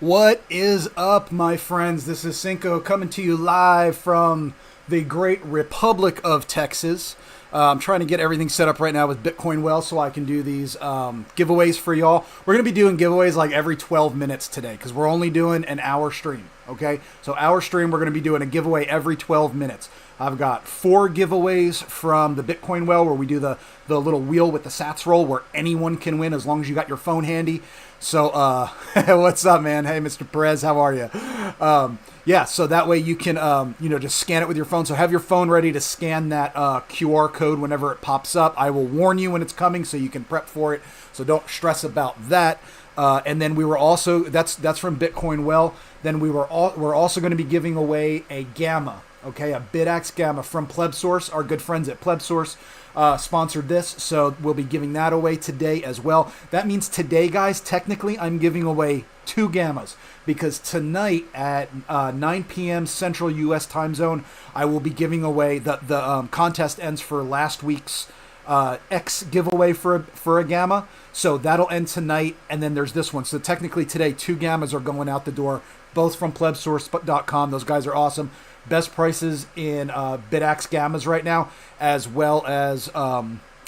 What is up, my friends? This is Cinco coming to you live from the great Republic of Texas. I'm trying to get everything set up right now with Bitcoin Well so I can do these giveaways for y'all. We're going to be doing giveaways like every 12 minutes today because we're only doing an hour stream, okay? So hour stream, we're going to be doing a giveaway every 12 minutes. I've got 4 giveaways from the Bitcoin Well where we do the little wheel with the sats roll where anyone can win as long as you got your phone handy. So, what's up, man? Hey, Mr. Perez, how are you? Yeah, so that way you can, just scan it with your phone. So have your phone ready to scan that QR code whenever it pops up. I will warn you when it's coming so you can prep for it. So don't stress about that. And then we were also, that's from Bitcoin Well. Then we're also going to be giving away a Gamma, okay, a BitAxe Gamma from PlebSource. Our good friends at PlebSource sponsored this, so we'll be giving that away today as well. That means today, guys, technically I'm giving away 2 Gammas because tonight at 9 p.m. Central U.S. time zone, I will be giving away the contest ends for last week's X giveaway for a Gamma. So that'll end tonight, and then there's this one. So technically today, 2 Gammas are going out the door, both from plebsource.com. Those guys are awesome. Best prices in BitAxe Gammas right now, as well as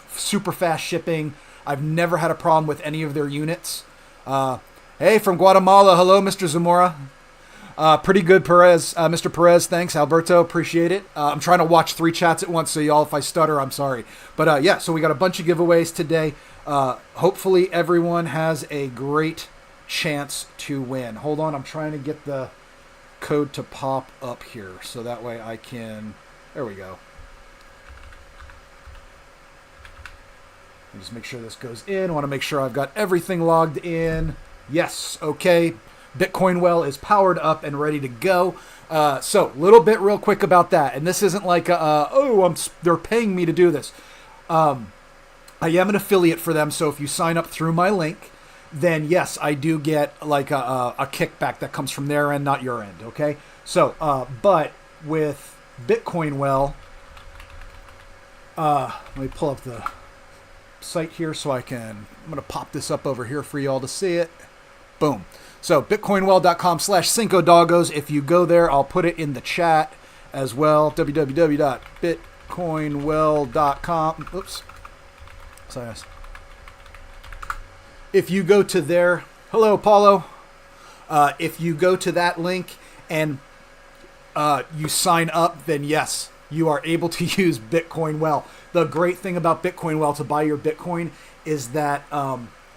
super fast shipping. I've never had a problem with any of their units. Hey, from Guatemala. Hello, Mr. Zamora. Pretty good, Perez. Mr. Perez, thanks. Alberto, appreciate it. I'm trying to watch 3 chats at once, so y'all, if I stutter, I'm sorry. But yeah, so we got a bunch of giveaways today. Hopefully everyone has a great chance to win. Hold on, I'm trying to get the code to pop up here so that way I can, there we go. Just make sure this goes in. I want to make sure I've got everything logged in. Yes, okay. Bitcoin Well is powered up and ready to go. So a little bit real quick about that. And this isn't like, they're paying me to do this. I am an affiliate for them. So if you sign up through my link, then yes, I do get like a kickback that comes from their end, not your end, okay? So, but with Bitcoin Well, let me pull up the site here so I'm going to pop this up over here for y'all to see it. Boom. So bitcoinwell.com/cincodoggos. If you go there, I'll put it in the chat as well. www.bitcoinwell.com. Oops. Sorry. If you go to there, hello, Paulo. If you go to that link and you sign up, then yes, you are able to use Bitcoin Well. The great thing about Bitcoin Well to buy your Bitcoin is that,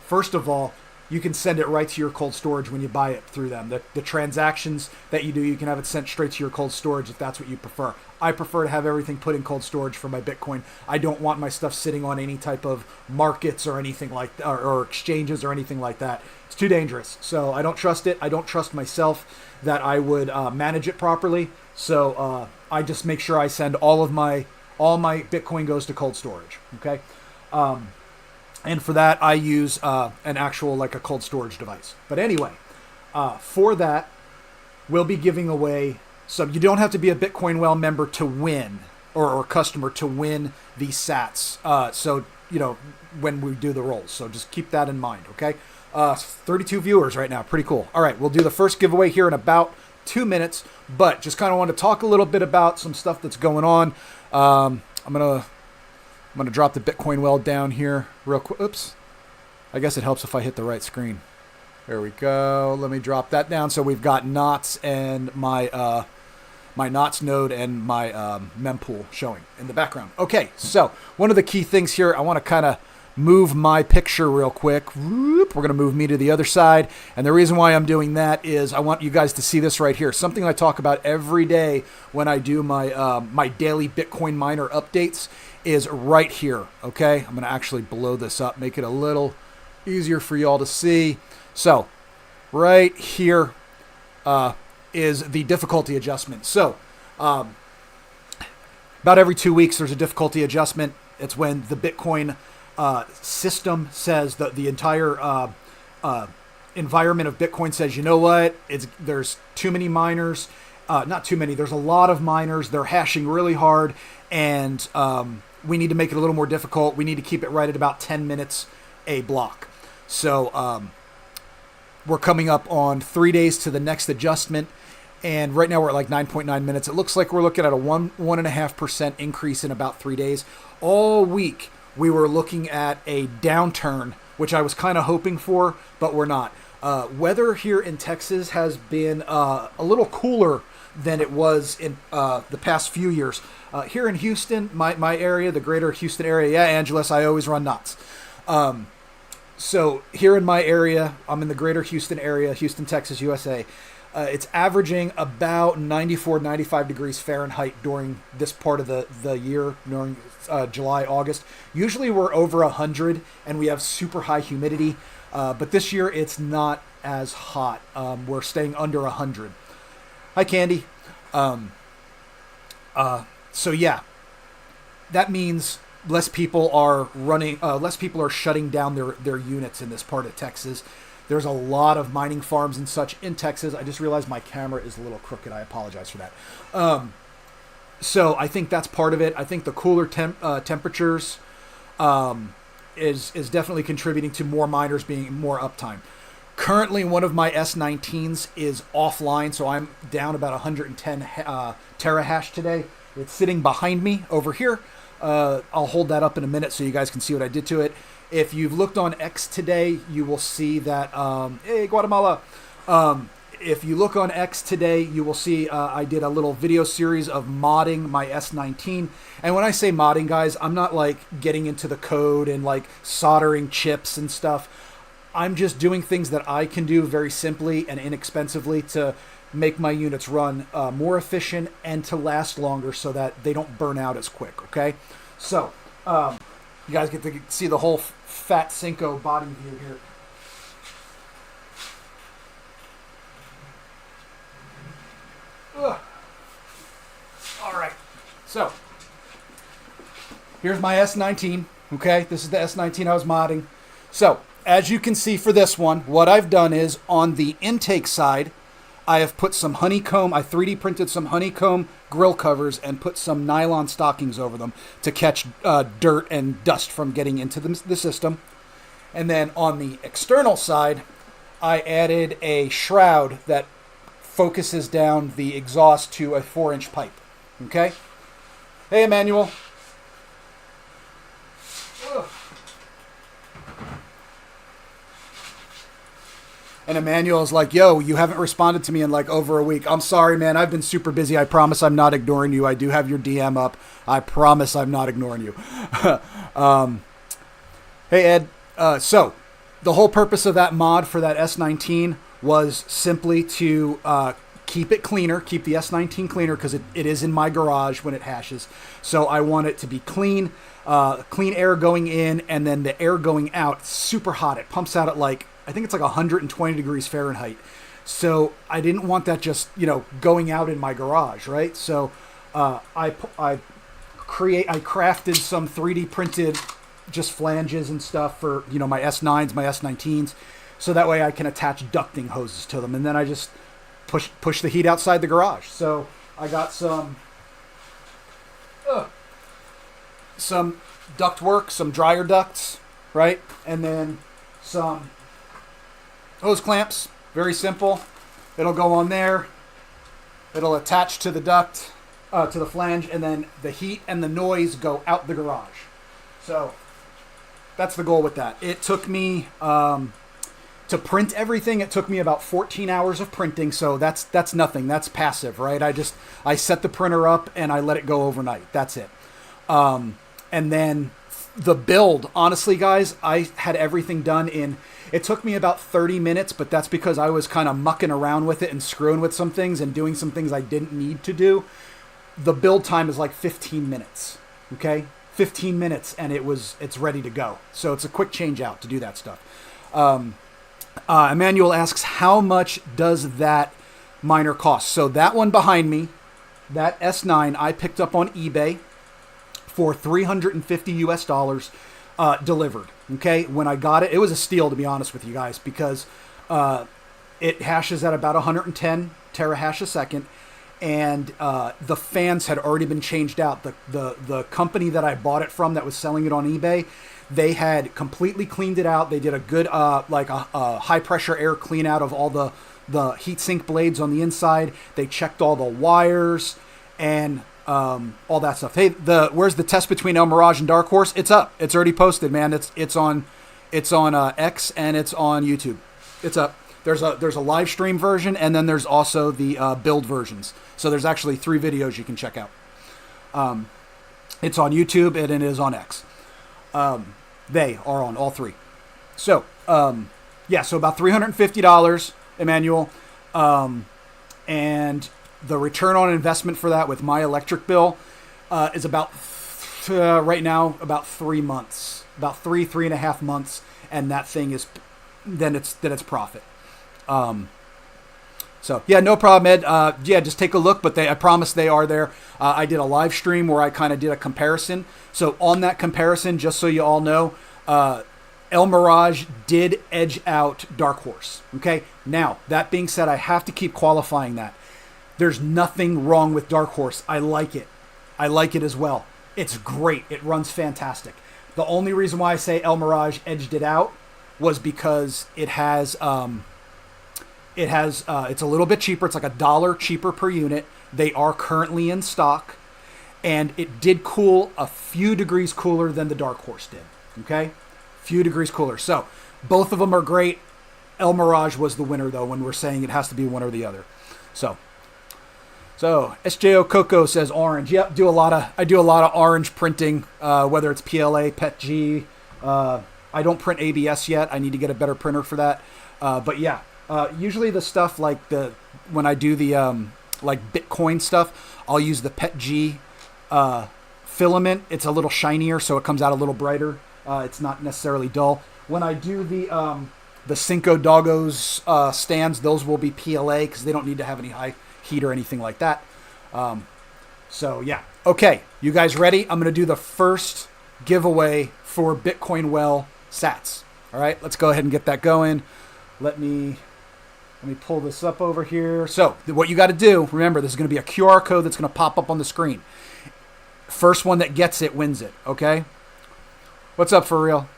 first of all, you can send it right to your cold storage when you buy it through them. The transactions that you do, you can have it sent straight to your cold storage if that's what you prefer. I prefer to have everything put in cold storage for my Bitcoin. I don't want my stuff sitting on any type of markets or anything like that, or exchanges or anything like that. It's too dangerous. So I don't trust it. I don't trust myself that I would manage it properly. So I just make sure I send all my Bitcoin goes to cold storage. Okay. And for that, I use an actual, like a cold storage device. But anyway, for that, we'll be giving away some. You don't have to be a Bitcoin Well member to win, or customer to win these sats. So, when we do the rolls. So just keep that in mind, okay? 32 viewers right now. Pretty cool. All right, we'll do the first giveaway here in about 2 minutes. But just kind of want to talk a little bit about some stuff that's going on. I'm going to drop the Bitcoin Well down here real quick. Oops. I guess it helps if I hit the right screen. There we go. Let me drop that down. So we've got knots and my knots node and my mempool showing in the background. Okay, so one of the key things here, I want to kind of move my picture real quick. We're going to move me to the other side. And the reason why I'm doing that is I want you guys to see this right here. Something I talk about every day when I do my my daily Bitcoin miner updates is right here, okay? I'm going to actually blow this up, make it a little easier for y'all to see. So right here is the difficulty adjustment. So about every 2 weeks, there's a difficulty adjustment. It's when the Bitcoin system says that the entire environment of Bitcoin says, you know what, there's too many miners, not too many, there's a lot of miners, they're hashing really hard, and we need to make it a little more difficult. We need to keep it right at about 10 minutes a block. So We're coming up on 3 days to the next adjustment. And right now we're at like 9.9 minutes. It looks like we're looking at a 1.5% increase in about 3 days. All week we were looking at a downturn, which I was kind of hoping for, but we're not. Weather here in Texas has been a little cooler than it was in the past few years. Here in Houston, my area, the greater Houston area, yeah, Angeles, I always run nuts. So here in my area, I'm in the greater Houston area, Houston, Texas, USA. It's averaging about 94, 95 degrees Fahrenheit during this part of the year, during July, August. Usually we're over 100 and we have super high humidity, but this year it's not as hot. We're staying under 100. Hi, Candy. So yeah, that means less people are shutting down their units in this part of Texas. There's a lot of mining farms and such in Texas. I just realized my camera is a little crooked. I apologize for that. So I think that's part of it. I think the cooler temperatures is definitely contributing to more miners being more uptime. Currently, one of my S19s is offline, so I'm down about 110 terahash today. It's sitting behind me over here. I'll hold that up in a minute so you guys can see what I did to it. If you've looked on X today, you will see that, hey, Guatemala. If you look on X today, you will see I did a little video series of modding my S19. And when I say modding, guys, I'm not like getting into the code and like soldering chips and stuff. I'm just doing things that I can do very simply and inexpensively to make my units run more efficient and to last longer so that they don't burn out as quick, okay? So, you guys get to see the whole Fat Cinco body view here. Ugh. All right, so here's my S19, okay? This is the S19 I was modding. So, as you can see for this one, what I've done is on the intake side, I have put some honeycomb, I 3D printed some honeycomb grill covers and put some nylon stockings over them to catch dirt and dust from getting into the system. And then on the external side, I added a shroud that focuses down the exhaust to a 4-inch pipe. Okay? Hey, Emmanuel. Ugh. And Emmanuel is like, yo, you haven't responded to me in like over a week. I'm sorry, man. I've been super busy. I promise I'm not ignoring you. I do have your DM up. I promise I'm not ignoring you. Hey, Ed. So the whole purpose of that mod for that S19 was simply to keep it cleaner, keep the S19 cleaner because it is in my garage when it hashes. So I want it to be clean, clean air going in, and then the air going out. It's super hot. It pumps out at like, I think it's like 120 degrees Fahrenheit. So I didn't want that just, going out in my garage, right? So I crafted some 3D printed just flanges and stuff for, my S9s, my S19s. So that way I can attach ducting hoses to them. And then I just push the heat outside the garage. So I got some ductwork, some dryer ducts, right? And then some hose clamps, very simple. It'll go on there. It'll attach to the duct, to the flange, and then the heat and the noise go out the garage. So that's the goal with that. It took me, to print everything, it took me about 14 hours of printing. So that's nothing. That's passive, right? I set the printer up and I let it go overnight. That's it. And then the build, honestly, guys, I had everything done it took me about 30 minutes, but that's because I was kind of mucking around with it and screwing with some things and doing some things I didn't need to do. The build time is like 15 minutes, okay? 15 minutes and it's ready to go. So it's a quick change out to do that stuff. Emmanuel asks, how much does that miner cost? So that one behind me, that S9, I picked up on eBay for $350 delivered. Okay, when I got it, it was a steal, to be honest with you guys, because it hashes at about 110 terahash a second, and the fans had already been changed out. The company that I bought it from that was selling it on eBay, they had completely cleaned it out. They did a good like a high pressure air clean out of all the heatsink blades on the inside. They checked all the wires and all that stuff. Hey, where's the test between El Mirage and Dark Horse? It's up. It's already posted, man. It's on X and it's on YouTube. It's up. There's a live stream version, and then there's also the build versions. So there's actually 3 videos you can check out. It's on YouTube and it is on X. They are on all 3. So yeah, so about $350, Emmanuel, and the return on investment for that with my electric bill is about right now about 3 months, about 3.5 months, and that thing is then it's profit. So yeah, no problem, Ed. Yeah, just take a look, but I promise they are there. I did a live stream where I kind of did a comparison. So on that comparison, just so you all know, El Mirage did edge out Dark Horse. Okay. Now, that being said, I have to keep qualifying that. There's nothing wrong with Dark Horse. I like it. I like it as well. It's great. It runs fantastic. The only reason why I say El Mirage edged it out was because it's a little bit cheaper. It's like $1 cheaper per unit. They are currently in stock, and it did cool a few degrees cooler than the Dark Horse did. Okay, few degrees cooler. So both of them are great. El Mirage was the winner, though, when we're saying it has to be one or the other. So SJO Coco says orange. Yep, I do a lot of orange printing, whether it's PLA, PETG. I don't print ABS yet. I need to get a better printer for that. But yeah, usually the stuff like when I do the like Bitcoin stuff, I'll use the PETG filament. It's a little shinier, so it comes out a little brighter. It's not necessarily dull. When I do the Cinco Doggos stands, those will be PLA because they don't need to have any high heat or anything like that. So yeah. Okay, you guys ready? I'm going to do the first giveaway for Bitcoin Well Sats. All right, let's go ahead and get that going. Let me pull this up over here. So what you got to do, remember, there's going to be a QR code that's going to pop up on the screen. First one that gets it wins it. Okay. What's up, for real?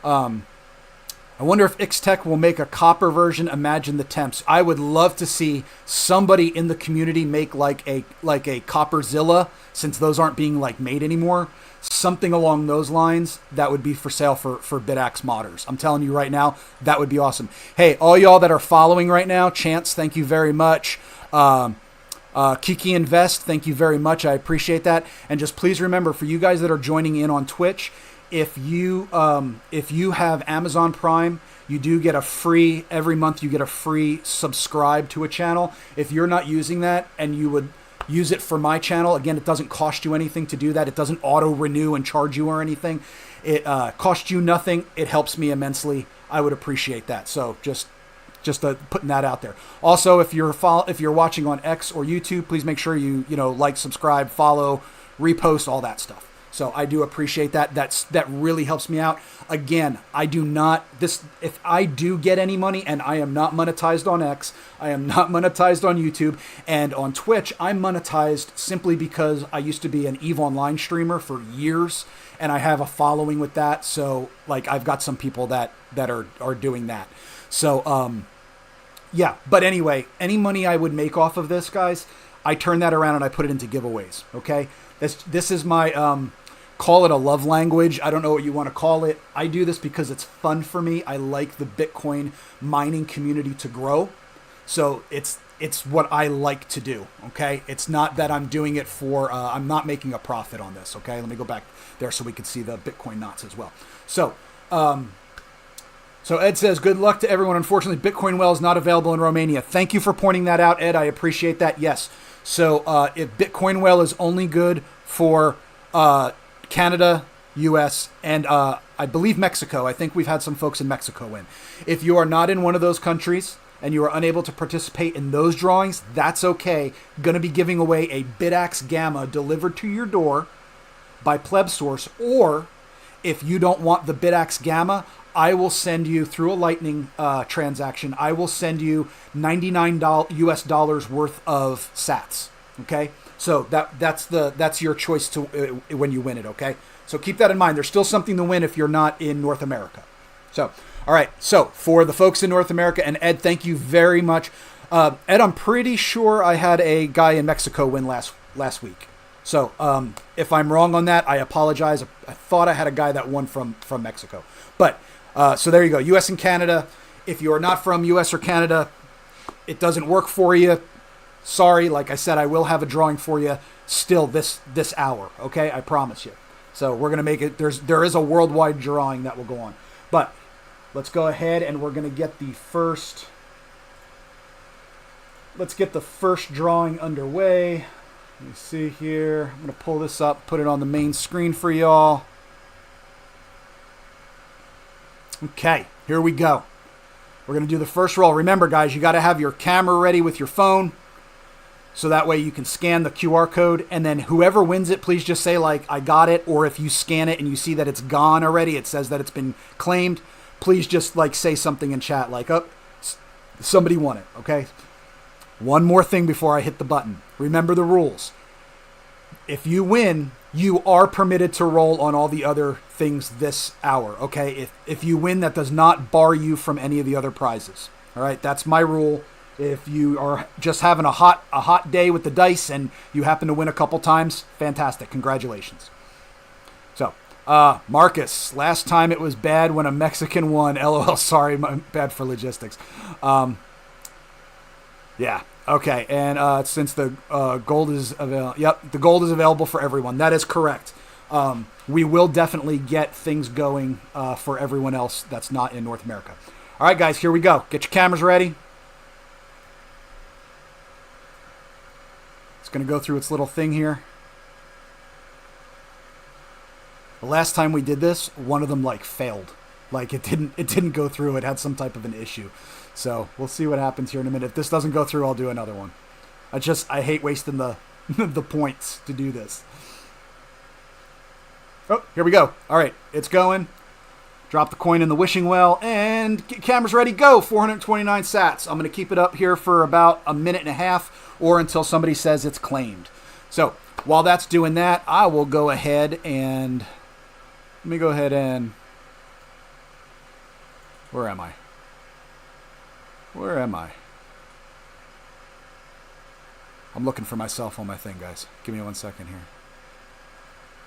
I wonder if Ixtech will make a copper version. Imagine the temps. I would love to see somebody in the community make like a Copperzilla, since those aren't being like made anymore. Something along those lines that would be for sale for BitAxe modders. I'm telling you right now, that would be awesome. Hey, all y'all that are following right now, Chance, thank you very much. Kiki Invest, thank you very much. I appreciate that. And just please remember, for you guys that are joining in on Twitch, if you have Amazon Prime, you do get every month you get a free subscribe to a channel. If you're not using that and you would use it for my channel, again, it doesn't cost you anything to do that. It doesn't auto renew and charge you or anything. It costs you nothing. It helps me immensely. I would appreciate that. So just putting that out there. Also, if you're watching on X or YouTube, please make sure you like, subscribe, follow, repost, all that stuff. So I do appreciate that. That really helps me out. Again, if I do get any money, and I am not monetized on X, I am not monetized on YouTube, and on Twitch, I'm monetized simply because I used to be an EVE Online streamer for years, and I have a following with that. So like, I've got some people that are doing that. So yeah, but anyway, any money I would make off of this, guys, I turn that around and I put it into giveaways. Okay, this is my call it a love language. I don't know what you want to call it. I do this because it's fun for me. I like the Bitcoin mining community to grow. So it's what I like to do. Okay, it's not that I'm doing it for. I'm not making a profit on this. Okay, let me go back there so we can see the Bitcoin knots as well. So. So Ed says, good luck to everyone. Unfortunately, Bitcoin Well is not available in Romania. Thank you for pointing that out, Ed. I appreciate that. Yes. So if Bitcoin Well is only good for Canada, US, and I believe Mexico. I think we've had some folks in Mexico in. If you are not in one of those countries and you are unable to participate in those drawings, that's okay. Going to be giving away a BitAxe Gamma delivered to your door by PlebSource. Or if you don't want the BitAxe Gamma, I will send you through a Lightning transaction. I will send you $99 US worth of Sats. Okay, so that's your choice to when you win it. Okay, so keep that in mind. There's still something to win if you're not in North America. So, all right. So for the folks in North America, and Ed, thank you very much. Ed, I'm pretty sure I had a guy in Mexico win last week. So if I'm wrong on that, I apologize. I thought I had a guy that won from Mexico. But so there you go. U.S. and Canada. If you're not from U.S. or Canada, it doesn't work for you. Sorry. Like I said, I will have a drawing for you still this hour. Okay, I promise you. So we're gonna make it. There is a worldwide drawing that will go on. But let's go ahead and we're gonna get the first. Let's get the first drawing underway. Let me see here. I'm going to pull this up, put it on the main screen for y'all. Okay, here we go. We're going to do the first roll. Remember, guys, you got to have your camera ready with your phone so that way you can scan the QR code. And then whoever wins it, please just say, like, I got it. Or if you scan it and you see that it's gone already, it says that it's been claimed, please just, like, say something in chat like, oh, somebody won it, okay? One more thing before I hit the button. Remember the rules. If you win, you are permitted to roll on all the other things this hour, okay? If you win, that does not bar you from any of the other prizes. All right, that's my rule. If you are just having a hot day with the dice and you happen to win a couple times, fantastic. Congratulations. So, Marcus, last time it was bad when a Mexican won. LOL, sorry, bad for logistics. Yeah. Okay. And since the gold is available, yep, the gold is available for everyone. That is correct. We will definitely get things going for everyone else that's not in North America. All right, guys, here we go. Get your cameras ready. It's going to go through its little thing here. The last time we did this, one of them failed. It didn't go through. It had some type of an issue. So we'll see what happens here in a minute. If this doesn't go through, I'll do another one. I hate wasting the the points to do this. Oh, here we go. All right, it's going. Drop the coin in the wishing well, and camera's ready, go. 429 sats. I'm going to keep it up here for about a minute and a half, or until somebody says it's claimed. So while that's doing that, I will go ahead and let me go ahead and where am I? Where am I? I'm looking for myself on my thing, guys. Give me 1 second here.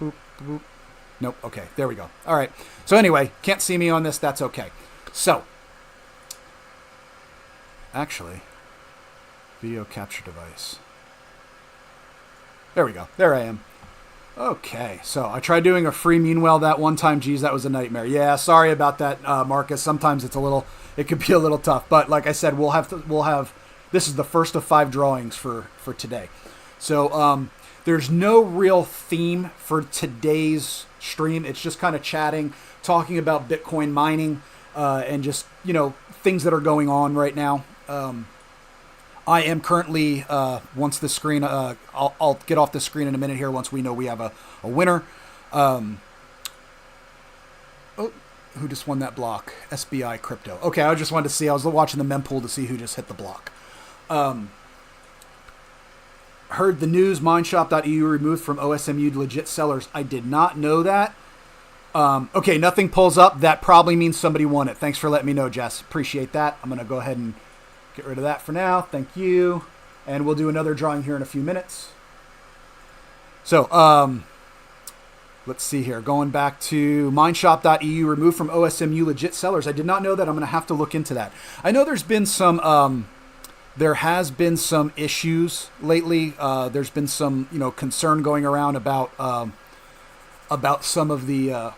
Boop, boop. Nope. Okay, there we go. All right. So anyway, can't see me on this. That's okay. So, actually, video capture device. There we go. There I am. Okay, so I tried doing a free Meanwhile that one time. Geez, that was a nightmare. Yeah, sorry about that, Marcus. Sometimes it could be a little tough. But like I said, we'll have. This is the first of 5 drawings for today. So there's no real theme for today's stream. It's just kind of chatting, talking about Bitcoin mining, and just things that are going on right now. I am currently, once the screen, I'll get off the screen in a minute here once we know we have a winner. Who just won that block? SBI Crypto. Okay, I just wanted to see. I was watching the mempool to see who just hit the block. Heard the news, Mineshop.eu removed from OSMU legit sellers. I did not know that. Okay, nothing pulls up. That probably means somebody won it. Thanks for letting me know, Jess. Appreciate that. I'm going to go ahead and get rid of that for now. Thank you. And we'll do another drawing here in a few minutes. So, let's see here. Going back to Mineshop.eu, removed from OSMU legit sellers. I did not know that. I'm going to have to look into that. I know there's been some, there has been some issues lately. There's been some, concern going around about some of the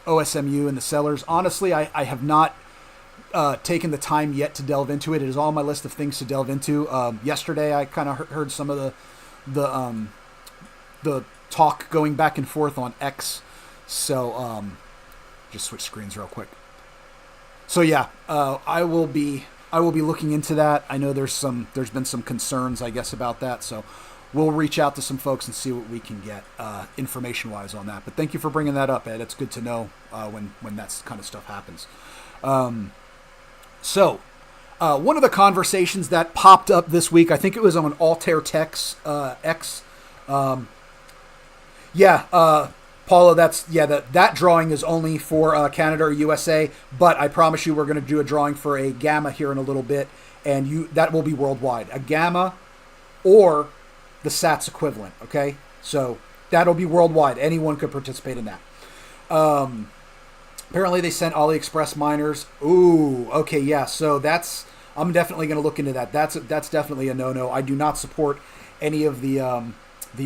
OSMU and the sellers. Honestly, I have not taken the time yet to delve into it. It is on my list of things to delve into. Yesterday, I kind of heard some of the talk going back and forth on X. So just switch screens real quick. So yeah, I will be looking into that. I know there's been some concerns, I guess, about that. So we'll reach out to some folks and see what we can get information-wise on that. But thank you for bringing that up, Ed. It's good to know when that kind of stuff happens. So One of the conversations that popped up this week, I think it was on Altair Tech's X. Paula, that drawing is only for Canada or USA, but I promise you we're going to do a drawing for a Gamma here in a little bit, and that will be worldwide. A Gamma or the SATS equivalent, okay? So that'll be worldwide. Anyone could participate in that. Apparently they sent AliExpress miners. Ooh, okay, yeah. So I'm definitely going to look into that. That's definitely a no-no. I do not support any of the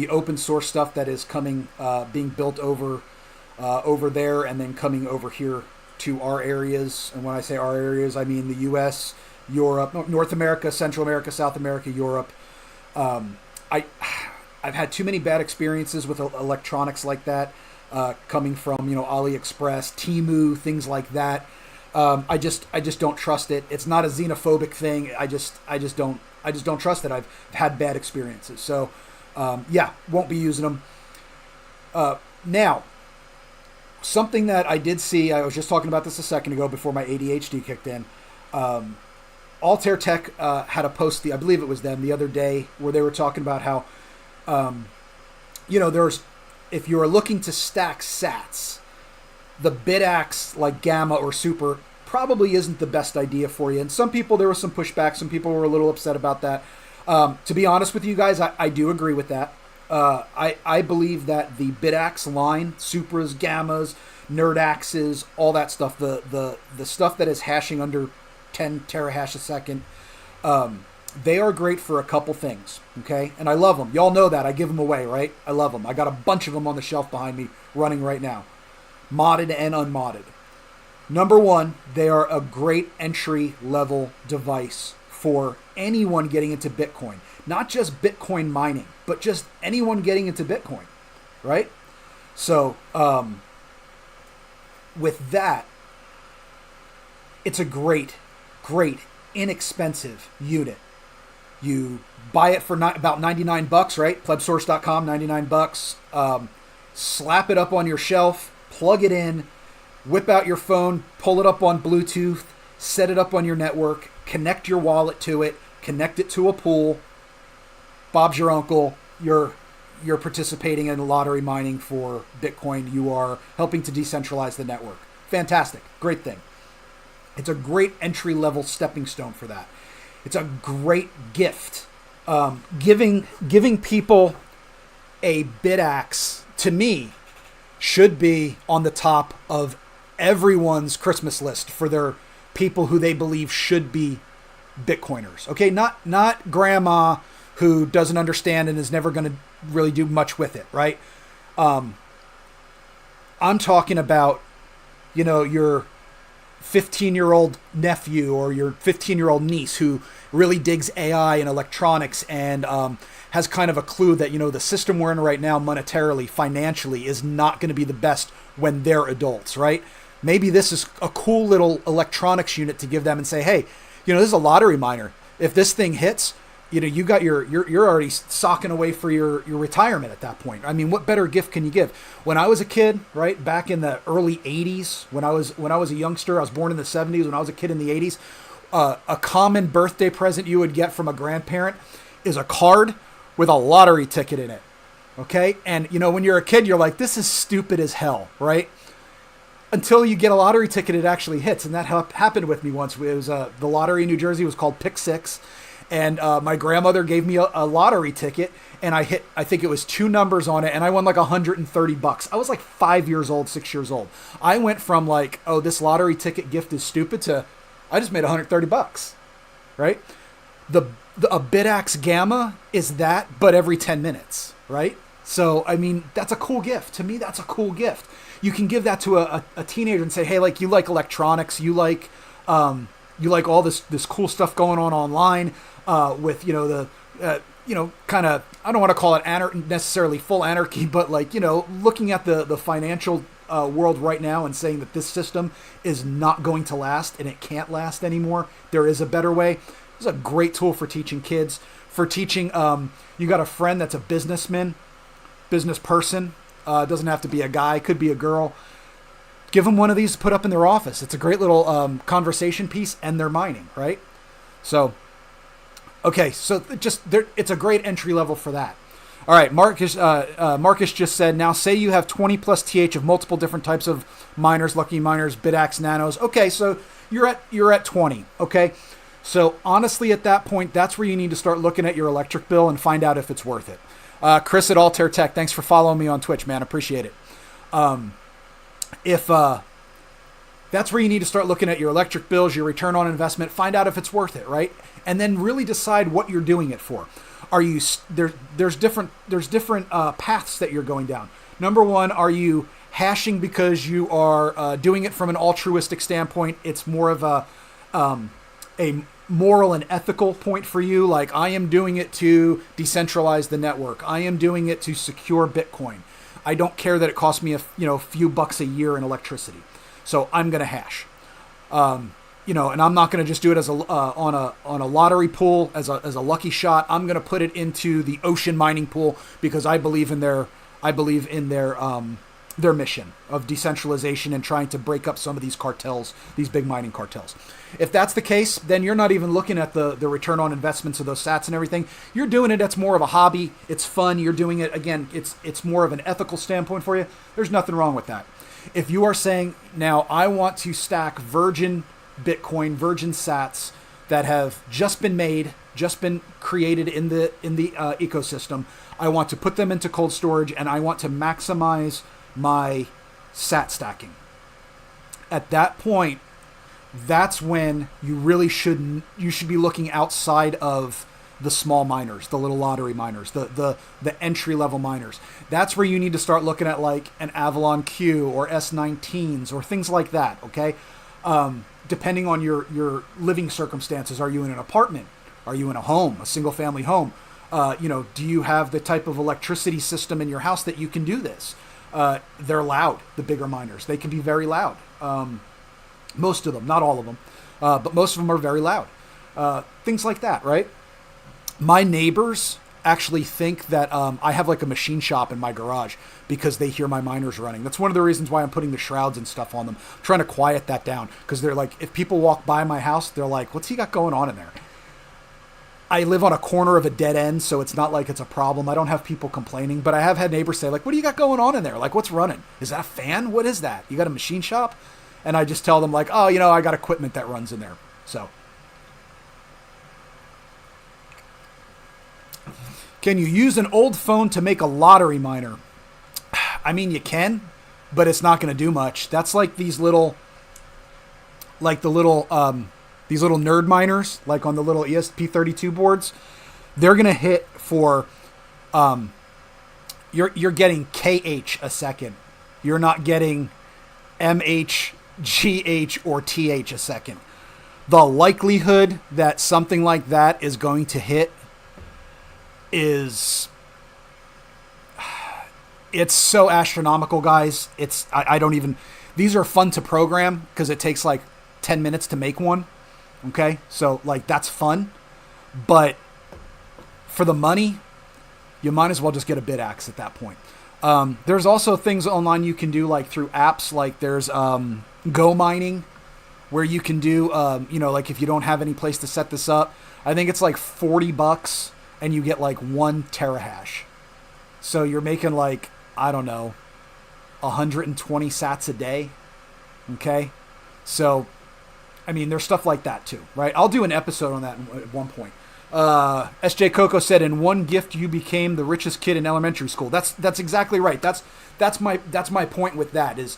open source stuff that is coming, being built over there and then coming over here to our areas. And when I say our areas, I mean the U.S., Europe, North America, Central America, South America, Europe. I've had too many bad experiences with electronics like that, coming from AliExpress, Temu, things like that. I just don't trust it. It's not a xenophobic thing. I just don't trust it. I've had bad experiences. So won't be using them. Now, something that I did see, I was just talking about this a second ago before my ADHD kicked in. Altair Tech had a post, I believe it was them, the other day, where they were talking about how, if you are looking to stack sats, the BitAxe like Gamma or Super probably isn't the best idea for you. And some people, there was some pushback. Some people were a little upset about that. To be honest with you guys, I do agree with that. I believe that the BitAxe line, Supras, Gammas, NerdAxes, all that stuff, the stuff that is hashing under 10 terahash a second, they are great for a couple things, okay? And I love them. Y'all know that. I give them away, right? I love them. I got a bunch of them on the shelf behind me running right now, modded and unmodded. Number one, they are a great entry-level device for anyone getting into Bitcoin. Not just Bitcoin mining, but just anyone getting into Bitcoin, right? So, with that, it's a great, inexpensive unit. You buy it for about $99, right? Plebsource.com, $99. Slap it up on your shelf, plug it in, whip out your phone, pull it up on Bluetooth, set it up on your network, connect your wallet to it, connect it to a pool. Bob's your uncle. You're participating in lottery mining for Bitcoin. You are helping to decentralize the network. Fantastic. Great thing. It's a great entry-level stepping stone for that. It's a great gift. Giving people a BitAxe, to me, should be on the top of everyone's Christmas list for their people who they believe should be Bitcoiners. Okay, not grandma who doesn't understand and is never going to really do much with it, right? I'm talking about, your 15-year-old nephew or your 15-year-old niece who really digs AI and electronics and has kind of a clue that, the system we're in right now monetarily, financially, is not going to be the best when they're adults, right? Maybe this is a cool little electronics unit to give them and say, hey, this is a lottery miner. If this thing hits, you got you're already socking away for your retirement at that point. I mean, what better gift can you give? When I was a kid, right, back in the early 80s, when I was a youngster, I was born in the 70s, when I was a kid in the 80s, a common birthday present you would get from a grandparent is a card with a lottery ticket in it. Okay? And when you're a kid, you're like, this is stupid as hell, right? Until you get a lottery ticket, it actually hits. And that happened with me once. It was the lottery in New Jersey was called Pick Six. And my grandmother gave me a lottery ticket, and I think it was 2 numbers on it, and I won like $130. I was like 5 years old, 6 years old. I went from like, oh, this lottery ticket gift is stupid to I just made $130, right? A BitAxe Gamma is that, but every 10 minutes, right? So, I mean, that's a cool gift. To me, that's a cool gift. You can give that to a teenager and say, hey, like, you like electronics, you like all this cool stuff going on online, with, kind of, I don't want to call it necessarily full anarchy, but like, looking at the financial world right now and saying that this system is not going to last and it can't last anymore. There is a better way. This is a great tool for teaching kids, for teaching, you got a friend that's a business person, doesn't have to be a guy, could be a girl. Give them one of these to put up in their office. It's a great little conversation piece, and they're mining, right? So, okay, so just there, it's a great entry level for that. All right, Marcus just said, now say you have 20 plus TH of multiple different types of miners, lucky miners, Bidax nanos. Okay, so you're at 20. Okay, so honestly, at that point, that's where you need to start looking at your electric bill and find out if it's worth it. Chris at Altair Tech, thanks for following me on Twitch, man. Appreciate it. If that's where you need to start looking at your electric bills, your return on investment, find out if it's worth it, right? And then really decide what you're doing it for. Are you there's different paths that you're going down. Number one, are you hashing because you are doing it from an altruistic standpoint? It's more of a moral and ethical point for you. Like, I am doing it to decentralize the network. I am doing it to secure Bitcoin. I don't care that it costs me a few bucks a year in electricity, so I'm going to hash. And I'm not going to just do it as on a lottery pool as a lucky shot. I'm going to put it into the ocean mining pool because I believe in their mission of decentralization and trying to break up some of these cartels, these big mining cartels. If that's the case, then you're not even looking at the return on investments of those sats and everything. You're doing it. That's more of a hobby. It's fun. You're doing it again. It's more of an ethical standpoint for you. There's nothing wrong with that. If you are saying, now I want to stack virgin Bitcoin, virgin sats that have just been made, just been created in the ecosystem, I want to put them into cold storage and I want to maximize my sat stacking. At that point, that's when you should be looking outside of the small miners, the little lottery miners, the entry level miners. That's where you need to start looking at like an Avalon Q or S19s or things like that. Okay. Depending on your living circumstances, are you in an apartment? Are you in a home, a single family home? Do you have the type of electricity system in your house that you can do this? They're loud, the bigger miners. They can be very loud. Most of them, not all of them, but most of them are very loud. Things like that, right? My neighbors actually think that I have like a machine shop in my garage because they hear my miners running. That's one of the reasons why I'm putting the shrouds and stuff on them. I'm trying to quiet that down because they're like, if people walk by my house, they're like, what's he got going on in there? I live on a corner of a dead end, so it's not like it's a problem. I don't have people complaining, but I have had neighbors say like, what do you got going on in there? Like, what's running? Is that a fan? What is that? You got a machine shop? And I just tell them like, oh, I got equipment that runs in there. So. Can you use an old phone to make a lottery miner? I mean, you can, but it's not going to do much. That's like these little nerd miners, like on the little ESP32 boards. They're going to hit for, you're getting KH a second. You're not getting MH, GH, or TH a second. The likelihood that something like that is going to hit it's so astronomical, guys. I don't even, these are fun to program because it takes like 10 minutes to make one. Okay. So like that's fun, but for the money, you might as well just get a Bidax at that point. There's also things online you can do like through apps, like there's Go Mining where you can do, like if you don't have any place to set this up, I think it's like $40 and you get like 1 terahash. So you're making like, I don't know, 120 sats a day. Okay. So, I mean, there's stuff like that too, right? I'll do an episode on that at one point. SJ Coco said, in one gift, you became the richest kid in elementary school. That's exactly right. That's my point with that is,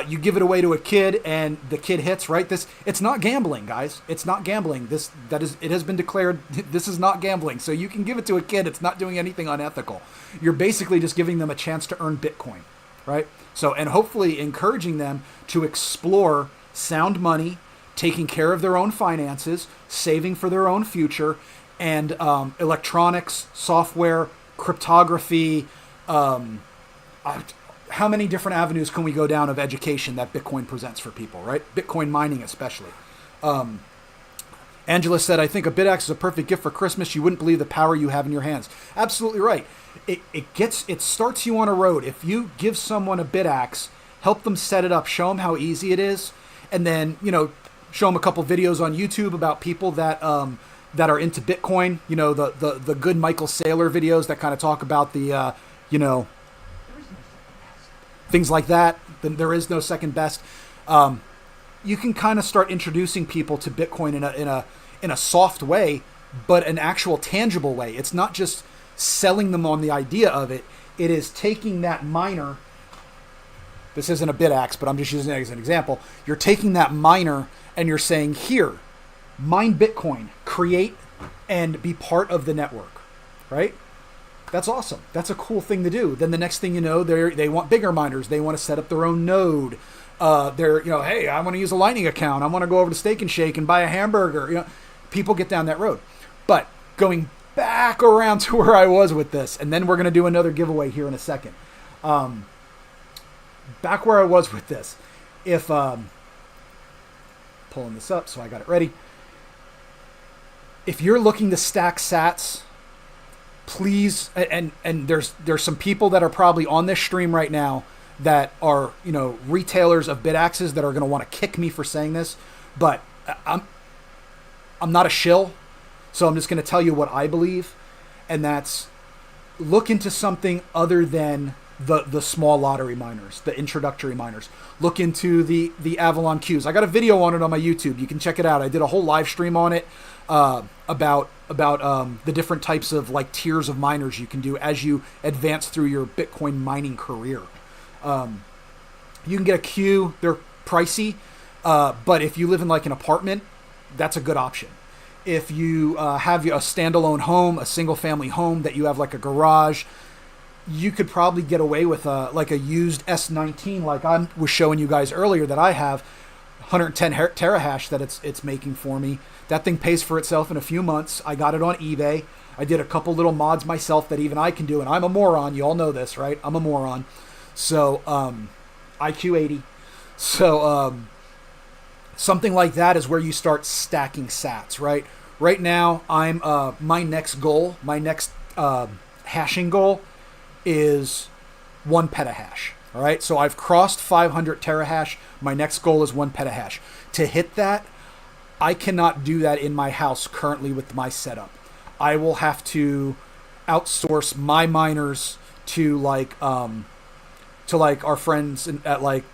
you give it away to a kid and the kid hits, right? It's not gambling, guys. It's not gambling. It has been declared, this is not gambling. So you can give it to a kid. It's not doing anything unethical. You're basically just giving them a chance to earn Bitcoin, right? So, and hopefully encouraging them to explore sound money, taking care of their own finances, saving for their own future, and electronics, software, cryptography. How many different avenues can we go down of education that Bitcoin presents for people, right? Bitcoin mining especially. Angela said, I think a Bidax is a perfect gift for Christmas. You wouldn't believe the power you have in your hands. Absolutely right. It starts you on a road. If you give someone a Bidax, help them set it up, show them how easy it is, and then, show them a couple videos on YouTube about people that that are into Bitcoin. You know, the good Michael Saylor videos that kind of talk about the you know, things like that. Then there is no second best. You can kind of start introducing people to Bitcoin in a soft way, but an actual tangible way. It's not just selling them on the idea of it. It is taking that miner. This isn't a BitAxe, but I'm just using it as an example. You're taking that miner and you're saying, here, mine Bitcoin, create and be part of the network, right? That's awesome. That's a cool thing to do. Then the next thing you know, they want bigger miners. They want to set up their own node. They're, you know, hey, I want to use a Lightning account. I want to go over to Steak and Shake and buy a hamburger. You know, people get down that road. But going back around to where I was with this, and then we're going to do another giveaway here in a second. Back where I was with this, if pulling this up so I got it ready. If you're looking to stack sats, please, and there's some people that are probably on this stream right now that are, you know, retailers of BitAxes that are going to want to kick me for saying this, but I'm not a shill, so I'm just going to tell you what I believe, and that's look into something other than the small lottery miners, the introductory miners. Look into the Avalon Qs. I got a video on it on my YouTube. You can check it out. I did a whole live stream on it about the different types of like tiers of miners you can do as you advance through your Bitcoin mining career. You can get a Q. They're pricey, but if you live in like an apartment, that's a good option. If you have a standalone home, a single family home that you have like a garage, you could probably get away with like a used S19, like I was showing you guys earlier that I have 110 terahash that it's making for me. That thing pays for itself in a few months. I got it on eBay. I did a couple little mods myself that even I can do, and I'm a moron. You all know this, right? I'm a moron. So IQ 80. So something like that is where you start stacking sats, right? Right now, I'm my next goal, my next hashing goal is 1 petahash. All right, so I've crossed 500 terahash. My next goal is 1 petahash. To hit that, I cannot do that in my house currently with my setup. I will have to outsource my miners to like our friends at like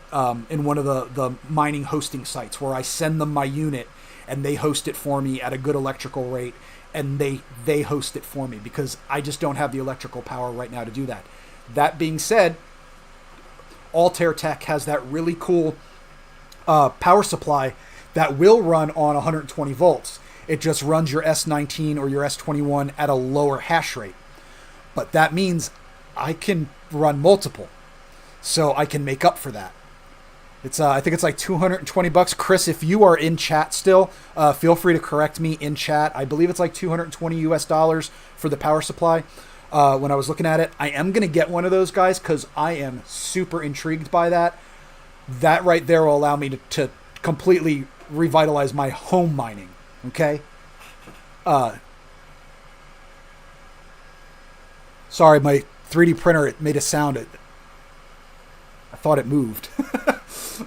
in one of the mining hosting sites where I send them my unit and they host it for me at a good electrical rate, and they host it for me because I just don't have the electrical power right now to do that. That being said, Altair Tech has that really cool power supply that will run on 120 volts. It just runs your S19 or your S21 at a lower hash rate. But that means I can run multiple, so I can make up for that. It's I think it's like $220. Chris, if you are in chat still, feel free to correct me in chat. I believe it's like $220 for the power supply. When I was looking at it, I am going to get one of those guys because I am super intrigued by that. That right there will allow me to completely revitalize my home mining. Okay. Sorry, my 3D printer, it made a sound. I thought it moved.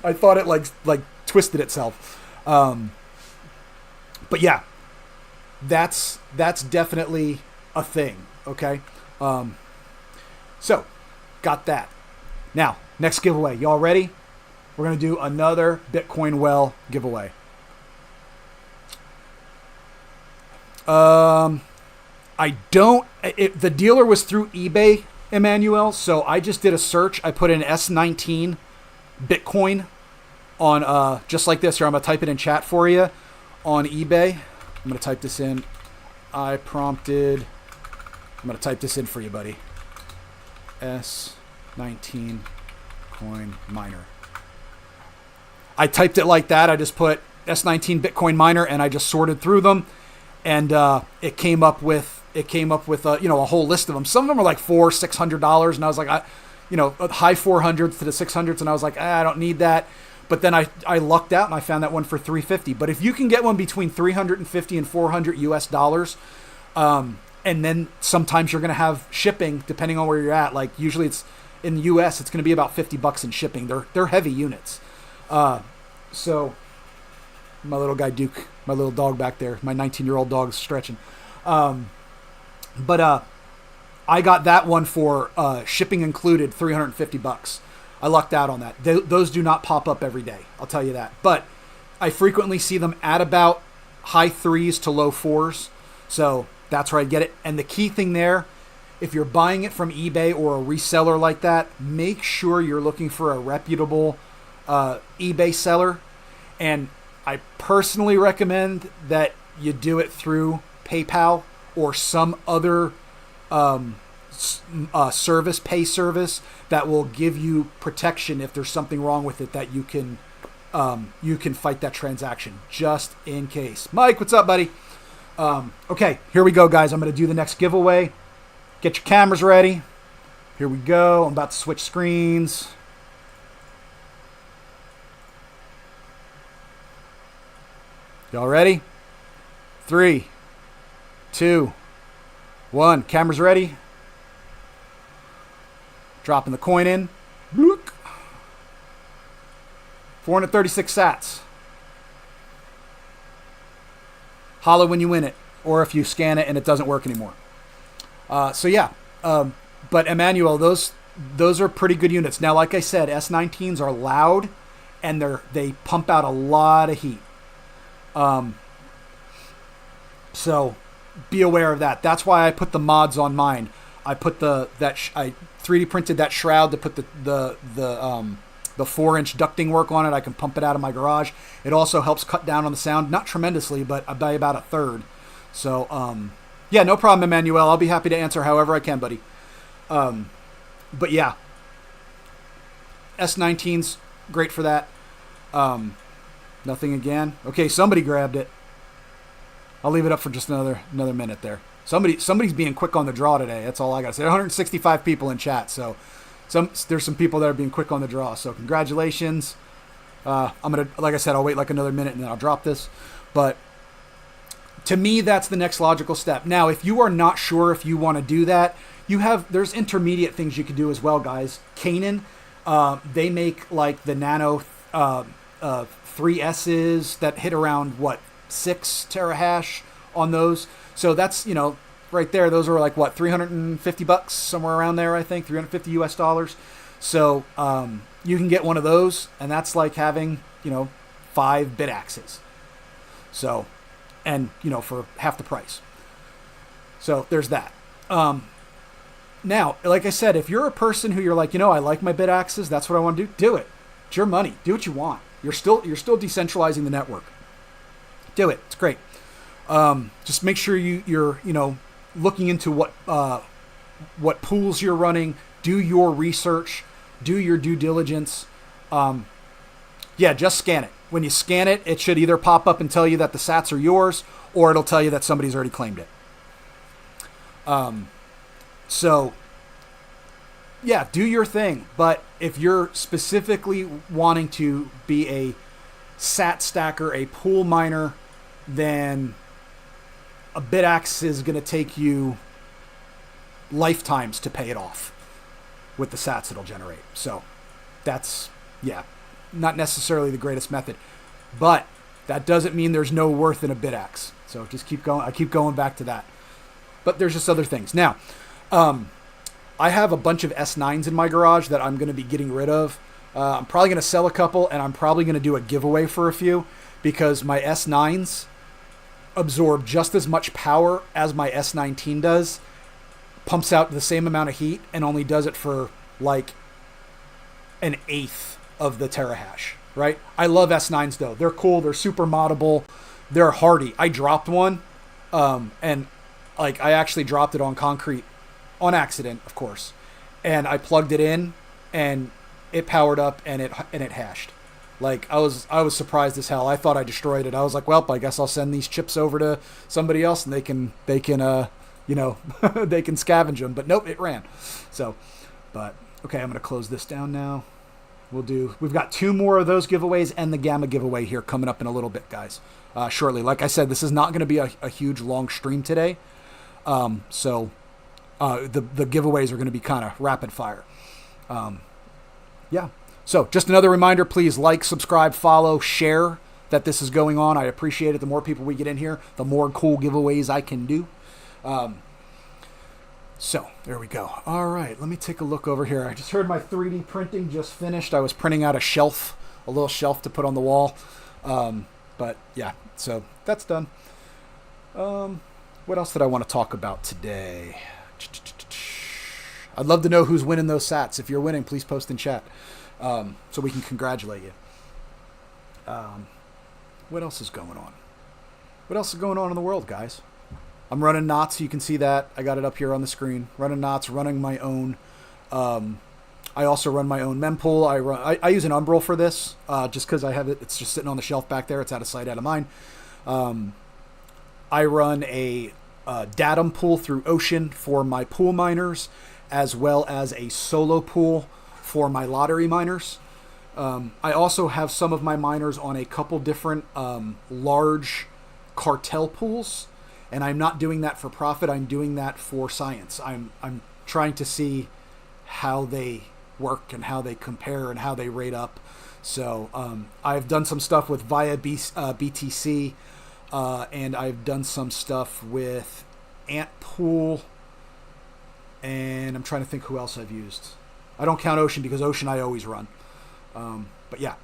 I thought it like twisted itself. But yeah, that's definitely a thing. Okay. So got that. Now, next giveaway. Y'all ready? We're going to do another Bitcoin Well giveaway. The dealer was through eBay, Emmanuel, so I just did a search. I put in S19 Bitcoin on just like this here. I'm going to type it in chat for you on eBay. I'm going to type this in. I'm going to type this in for you, buddy. S19 coin miner. I typed it like that. I just put S19 Bitcoin miner and I just sorted through them, and it came up with a whole list of them. Some of them are like $400-$600, and I was like, high 400s to the 600s, and I was like, I don't need that. But then I lucked out and I found that one for $350. But if you can get one between $350 and $400 US, and then sometimes you're going to have shipping depending on where you're at. Like usually it's in the US, it's going to be about $50 in shipping. They're heavy units. So my little guy Duke, my little dog back there, my 19-year-old dog is stretching. But I got that one for shipping included, $350. I lucked out on that. Those do not pop up every day, I'll tell you that. But I frequently see them at about high 3s to low 4s. So that's where I get it. And the key thing there, if you're buying it from eBay or a reseller like that, make sure you're looking for a reputable eBay seller. And I personally recommend that you do it through PayPal or some other pay service that will give you protection if there's something wrong with it, that you can fight that transaction just in case. Mike, what's up, buddy? Okay, here we go, guys. I'm going to do the next giveaway. Get your cameras ready. Here we go. I'm about to switch screens. Y'all ready? 3, 2, 1. Cameras ready. Dropping the coin in. Look. 436 sats. Holla when you win it, or if you scan it and it doesn't work anymore. So yeah, but Emmanuel, those are pretty good units. Now, like I said, S19s are loud, and they pump out a lot of heat. So be aware of that. That's why I put the mods on mine. I put I 3D printed that shroud to put the 4-inch ducting work on it. I can pump it out of my garage. It also helps cut down on the sound, not tremendously, but by about a third. So yeah, no problem, Emmanuel. I'll be happy to answer however I can, buddy. But yeah, S19's great for that. Nothing again. Okay, somebody grabbed it. I'll leave it up for just another minute there. Somebody's being quick on the draw today. That's all I gotta say. 165 people in chat, so there's some people that are being quick on the draw. So congratulations. I'm gonna, like I said, I'll wait like another minute and then I'll drop this. But to me, that's the next logical step. Now, if you are not sure if you want to do that, there's intermediate things you can do as well, guys. Canon, they make like the Nano 3S's that hit around 6 terahash on those. So that's, right there. Those are like $350, somewhere around there, I think, $350 US. So you can get one of those, and that's like having 5 bit axes. So, and for half the price. So there's that. Now, like I said, if you're a person who you're like, I like my bit axes, that's what I want to do it. It's your money. Do what you want. You're still decentralizing the network. Do it. It's great. Just make sure you're looking into what pools you're running. Do your research. Do your due diligence. Yeah, just scan it. When you scan it, it should either pop up and tell you that the sats are yours, or it'll tell you that somebody's already claimed it. So, yeah, do your thing. But if you're specifically wanting to be a sat stacker, a pool miner, then a BitAxe is going to take you lifetimes to pay it off with the sats it'll generate. So that's, yeah, not necessarily the greatest method, but that doesn't mean there's no worth in a BitAxe. So just keep going. I keep going back to that. But there's just other things. Now, I have a bunch of S9s in my garage that I'm going to be getting rid of. I'm probably going to sell a couple, and I'm probably going to do a giveaway for a few, because my S9s absorb just as much power as my S19 does, pumps out the same amount of heat, and only does it for like an eighth of the terahash, right? I love S9s though. They're cool. They're super moddable. They're hardy. I dropped one, and like I actually dropped it on concrete on accident, of course. And I plugged it in, and it powered up, and it hashed. Like I was surprised as hell. I thought I destroyed it. I was like, well, I guess I'll send these chips over to somebody else, and they can they can scavenge them. But nope, it ran. So, but okay, I'm gonna close this down now. We've got 2 more of those giveaways and the Gamma giveaway here coming up in a little bit, guys. Shortly. Like I said, this is not going to be a huge long stream today. So the giveaways are going to be kind of rapid fire. Yeah. So just another reminder, please like, subscribe, follow, share that this is going on. I appreciate it. The more people we get in here, the more cool giveaways I can do. So there we go. All right, let me take a look over here. I just heard my 3D printing just finished. I was printing out a little shelf to put on the wall. But yeah, so that's done. What else did I want to talk about today? I'd love to know who's winning those sats. If you're winning, please post in chat so we can congratulate you. What else is going on? What else is going on in the world, guys? I'm running knots. You can see that. I got it up here on the screen. Running knots, running my own. I also run my own mempool. I use an Umbrel for this just because I have it. It's just sitting on the shelf back there. It's out of sight, out of mind. I run a datum pool through Ocean for my pool miners, as well as a solo pool for my lottery miners. I also have some of my miners on a couple different large cartel pools, and I'm not doing that for profit. I'm doing that for science. I'm trying to see how they work and how they compare and how they rate up. So I've done some stuff with BTC, and I've done some stuff with Antpool, and I'm trying to think who else I've used. I don't count Ocean because Ocean I always run. But yeah,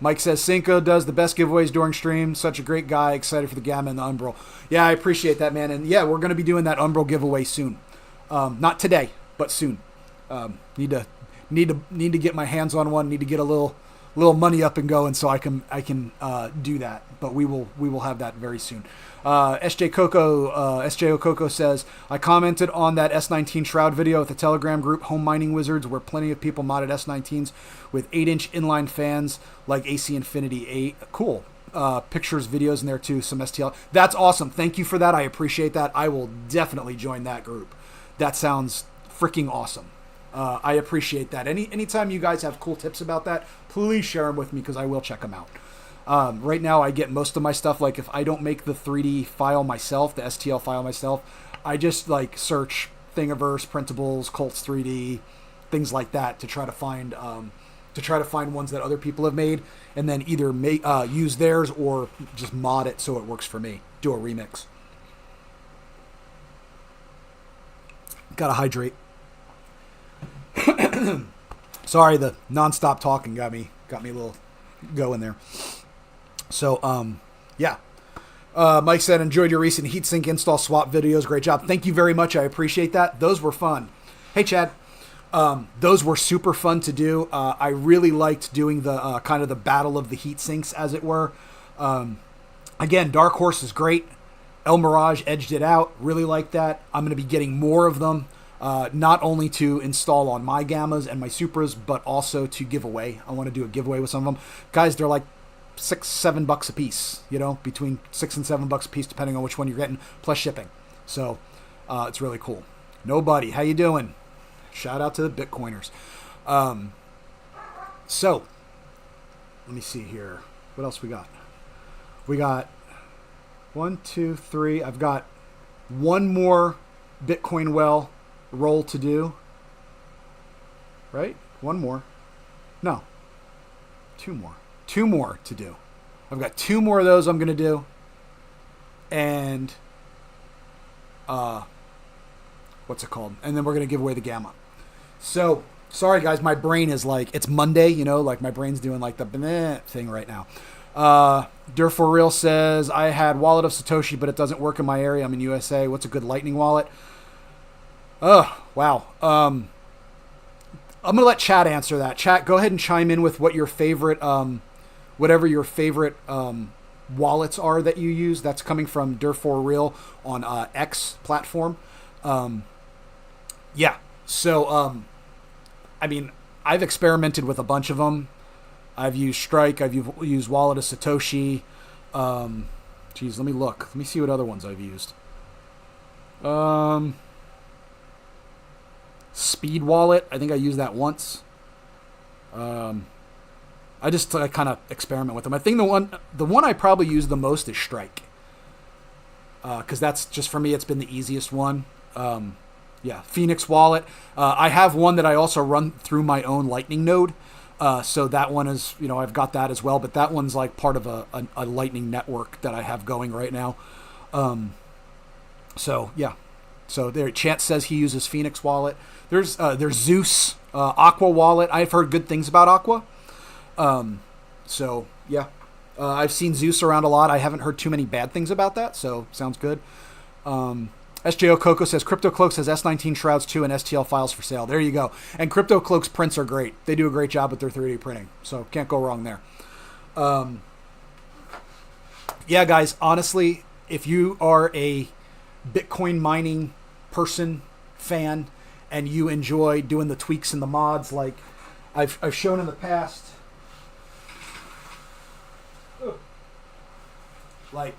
Mike says Cinco does the best giveaways during stream. Such a great guy. Excited for the Gamma and the Umbrel. Yeah, I appreciate that, man. And yeah, we're going to be doing that Umbrel giveaway soon. Not today, but soon. Need to get my hands on one. Need to get a little money up and going so I can do that. But we will have that very soon. SJ Coco says, I commented on that S19 Shroud video at the Telegram group Home Mining Wizards, where plenty of people modded S19s with 8-inch inline fans like AC Infinity 8. Cool. Pictures, videos in there too. Some STL. That's awesome. Thank you for that. I appreciate that. I will definitely join that group. That sounds freaking awesome. I appreciate that. Anytime you guys have cool tips about that, please share them with me because I will check them out. Right now, I get most of my stuff, like if I don't make the 3D file myself, the STL file myself, I just like search Thingiverse, Printables, Colts 3D, things like that to try to find ones that other people have made, and then either use theirs or just mod it so it works for me. Do a remix. Gotta hydrate. Sorry, the nonstop talking got me a little going there. So, yeah. Mike said, enjoyed your recent heatsink install swap videos. Great job. Thank you very much. I appreciate that. Those were fun. Hey, Chad. Those were super fun to do. I really liked doing the kind of the battle of the heat sinks, as it were. Again, Dark Horse is great. El Mirage edged it out. Really like that. I'm going to be getting more of them, not only to install on my Gammas and my Supras, but also to give away. I want to do a giveaway with some of them. Guys, they're like $6-7 a piece, between $6 and $7 a piece, depending on which one you're getting, plus shipping. So it's really cool. Nobody, how you doing? Shout out to the Bitcoiners. So let me see here. What else we got? We got 1, 2, 3. I've got one more Bitcoin well roll to do. Right? One more. No. Two more. 2 more to do. I've got 2 more of those I'm going to do. And what's it called? And then we're going to give away the Gamma. So, sorry guys, my brain is like, it's Monday, like my brain's doing like the thing right now. Dur for Real says, I had Wallet of Satoshi, but it doesn't work in my area. I'm in USA. What's a good Lightning wallet? Oh, wow. I'm going to let Chat answer that. Chat, go ahead and chime in with what your favorite, whatever your favorite wallets are that you use. That's coming from Dur for Real on X platform. Yeah. So, I mean, I've experimented with a bunch of them. I've used Strike. I've used Wallet of Satoshi. Geez, let me look. Let me see what other ones I've used. Speed Wallet. I think I used that once. I just kind of experiment with them. I think the one I probably use the most is Strike. Because that's just, for me, it's been the easiest one. Yeah, Phoenix Wallet. I have one that I also run through my own Lightning node. So that one is, I've got that as well, but that one's like part of a Lightning network that I have going right now. So yeah. So there, Chance says he uses Phoenix Wallet. There's Zeus, Aqua Wallet. I've heard good things about Aqua. So yeah, I've seen Zeus around a lot. I haven't heard too many bad things about that. So sounds good. SJO Coco says Crypto Cloaks has S19 shrouds too and STL files for sale. There you go. And Crypto Cloaks prints are great. They do a great job with their 3D printing. So can't go wrong there. Yeah, guys, honestly, if you are a Bitcoin mining person, fan, and you enjoy doing the tweaks and the mods like I've shown in the past, like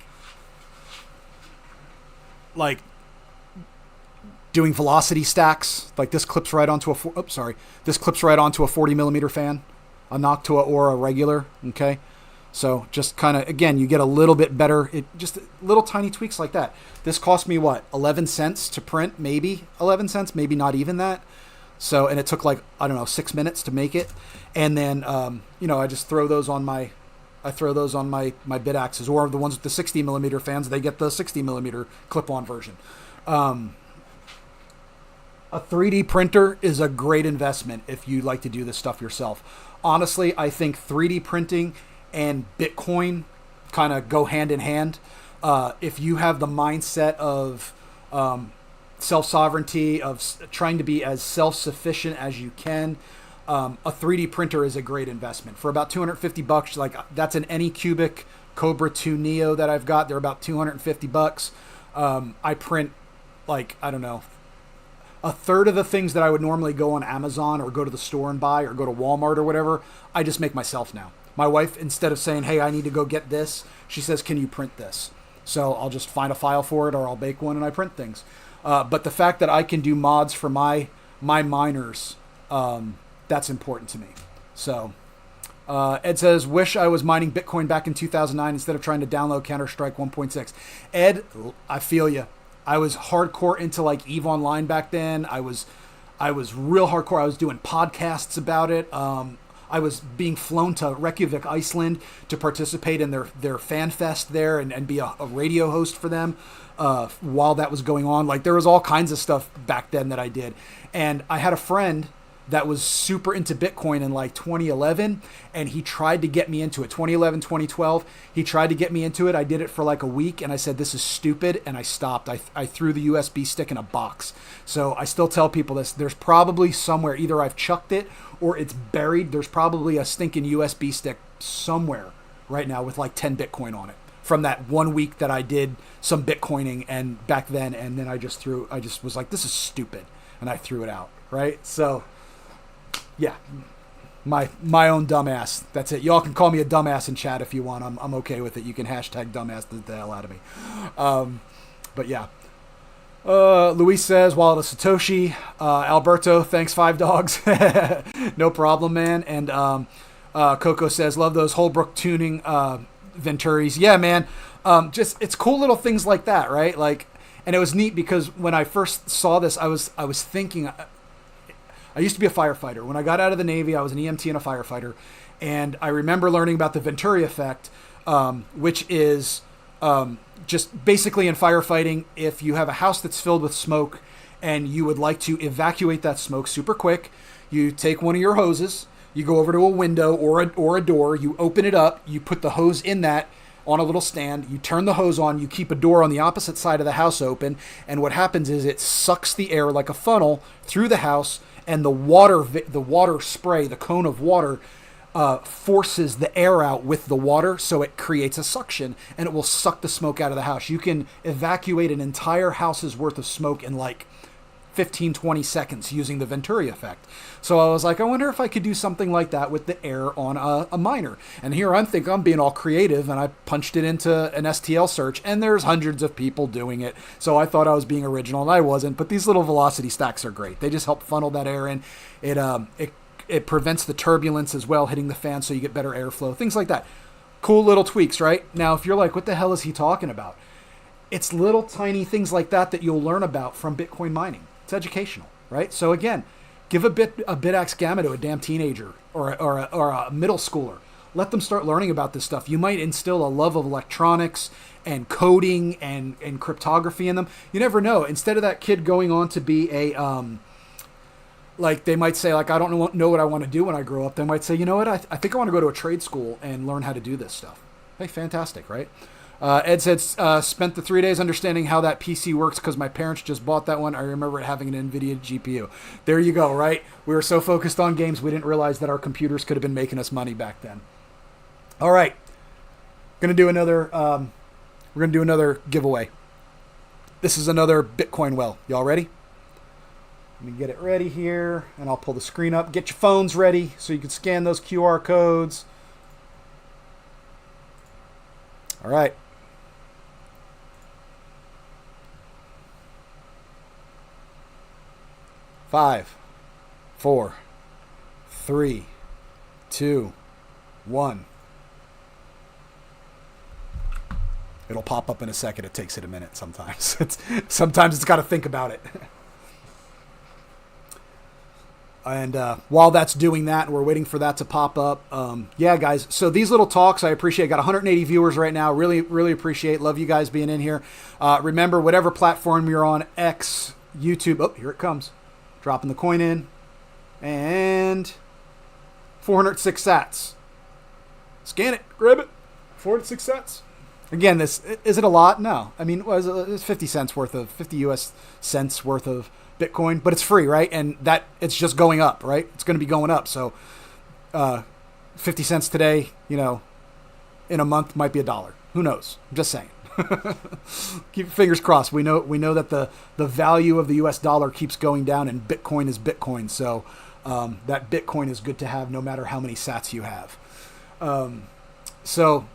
doing velocity stacks, like this clips right onto this clips right onto a 40 millimeter fan, a Noctua or a regular. Okay. So just kind of, again, you get a little bit better. Just little tiny tweaks like that. This cost me what, 11 cents to print, maybe 11 cents, maybe not even that. So, and it took like, I don't know, 6 minutes to make it. And then, I just throw those on my bit axes, or the ones with the 60 millimeter fans, they get the 60 millimeter clip-on version. A 3D printer is a great investment if you like to do this stuff yourself. Honestly, I think 3D printing and Bitcoin kind of go hand in hand. If you have the mindset of self-sovereignty, of trying to be as self-sufficient as you can, a 3D printer is a great investment. For about $250, like that's an Anycubic Cobra 2 Neo that I've got. They're about $250. I print like, I don't know, a third of the things that I would normally go on Amazon or go to the store and buy or go to Walmart or whatever, I just make myself now. My wife, instead of saying, hey, I need to go get this, she says, can you print this? So I'll just find a file for it, or I'll make one and I print things. But the fact that I can do mods for my miners, that's important to me. So Ed says, wish I was mining Bitcoin back in 2009 instead of trying to download Counter-Strike 1.6. Ed, I feel you. I was hardcore into like EVE Online back then. I was real hardcore. I was doing podcasts about it. I was being flown to Reykjavik, Iceland to participate in their fan fest there and be a radio host for them while that was going on. Like there was all kinds of stuff back then that I did. And I had a friend that was super into Bitcoin in like 2011, and he tried to get me into it. 2011, 2012, he tried to get me into it. I did it for like a week, and I said, this is stupid, and I stopped. I threw the USB stick in a box. So I still tell people this. There's probably somewhere, either I've chucked it or it's buried. There's probably a stinking USB stick somewhere right now with like 10 Bitcoin on it from that 1 week that I did some Bitcoining and back then, and then I just was like, this is stupid, and I threw it out, right? So yeah, my own dumbass. That's it. Y'all can call me a dumbass in chat if you want. I'm okay with it. You can hashtag dumbass the hell out of me. But yeah. Luis says, wallet of Satoshi. Alberto, thanks, 5 dogs. No problem, man. And Coco says, love those Holbrook tuning Venturis. Yeah, man. Just it's cool little things like that, right? Like, and it was neat because when I first saw this, I was thinking. I used to be a firefighter. When I got out of the Navy, I was an EMT and a firefighter. And I remember learning about the Venturi effect, which is just basically in firefighting, if you have a house that's filled with smoke and you would like to evacuate that smoke super quick, you take one of your hoses, you go over to a window or a door, you open it up, you put the hose in that on a little stand, you turn the hose on, you keep a door on the opposite side of the house open, and what happens is it sucks the air like a funnel through the house, and the water spray, the cone of water, forces the air out with the water, so it creates a suction, and it will suck the smoke out of the house. You can evacuate an entire house's worth of smoke in like 15, 20 seconds using the Venturi effect. So I was like, I wonder if I could do something like that with the air on a miner. And here I'm thinking I'm being all creative, and I punched it into an STL search, and there's hundreds of people doing it. So I thought I was being original, and I wasn't. But these little velocity stacks are great. They just help funnel that air in. It prevents the turbulence as well hitting the fan, so you get better airflow. Things like that. Cool little tweaks, right? Now, if you're like, what the hell is he talking about? It's little tiny things like that that you'll learn about from Bitcoin mining. It's educational, right? So again, Give a BitX Gamma to a damn teenager or a middle schooler. Let them start learning about this stuff. You might instill a love of electronics and coding and cryptography in them. You never know. Instead of that kid going on to be a like they might say, like, I don't know what I want to do when I grow up. They might say, you know what, I think I want to go to a trade school and learn how to do this stuff. Hey, fantastic, right? Ed said, spent the 3 days understanding how that PC works because my parents just bought that one. I remember it having an NVIDIA GPU. There you go, right? We were so focused on games, we didn't realize that our computers could have been making us money back then. All right. We're going to do another giveaway. This is another Bitcoin well. Y'all ready? Let me get it ready here, and I'll pull the screen up. Get your phones ready so you can scan those QR codes. All right. Five, 4, 3, 2, 1. It'll pop up in a second. It takes it a minute sometimes. Sometimes it's got to think about it. And while that's doing that, and we're waiting for that to pop up, yeah, guys. So these little talks, I appreciate. Got 180 viewers right now. Really, really appreciate. Love you guys being in here. Remember, whatever platform you're on, X, YouTube. Oh, here it comes. Dropping the coin in. And 406 sats. Scan it. Grab it. 406 sats. Again, this is it a lot? No. I mean, it's 50 cents worth of 50 US cents worth of Bitcoin, but it's free, right? And that it's just going up, right? It's going to be going up. So 50 cents today, in a month might be $1. Who knows? I'm just saying. Keep your fingers crossed. We know that the value of the US dollar keeps going down, and Bitcoin is Bitcoin. So that Bitcoin is good to have no matter how many sats you have. So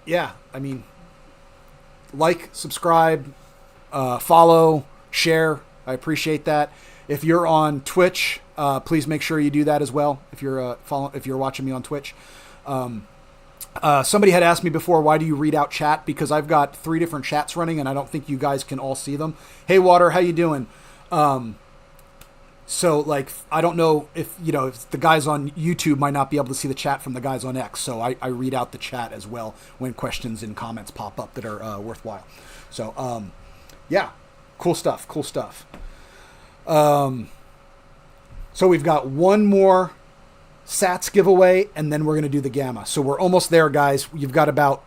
yeah, I mean, like, subscribe, follow, share. I appreciate that. If you're on Twitch, please make sure you do that as well. If you're watching me on Twitch, somebody had asked me before, why do you read out chat? Because I've got 3 different chats running, and I don't think you guys can all see them. Hey, Water, how you doing? So, like, I don't know if the guys on YouTube might not be able to see the chat from the guys on X. So I read out the chat as well when questions and comments pop up that are worthwhile. So, yeah, cool stuff. So we've got one more Sats giveaway, and then we're going to do the Gamma. So we're almost there, guys. You've got about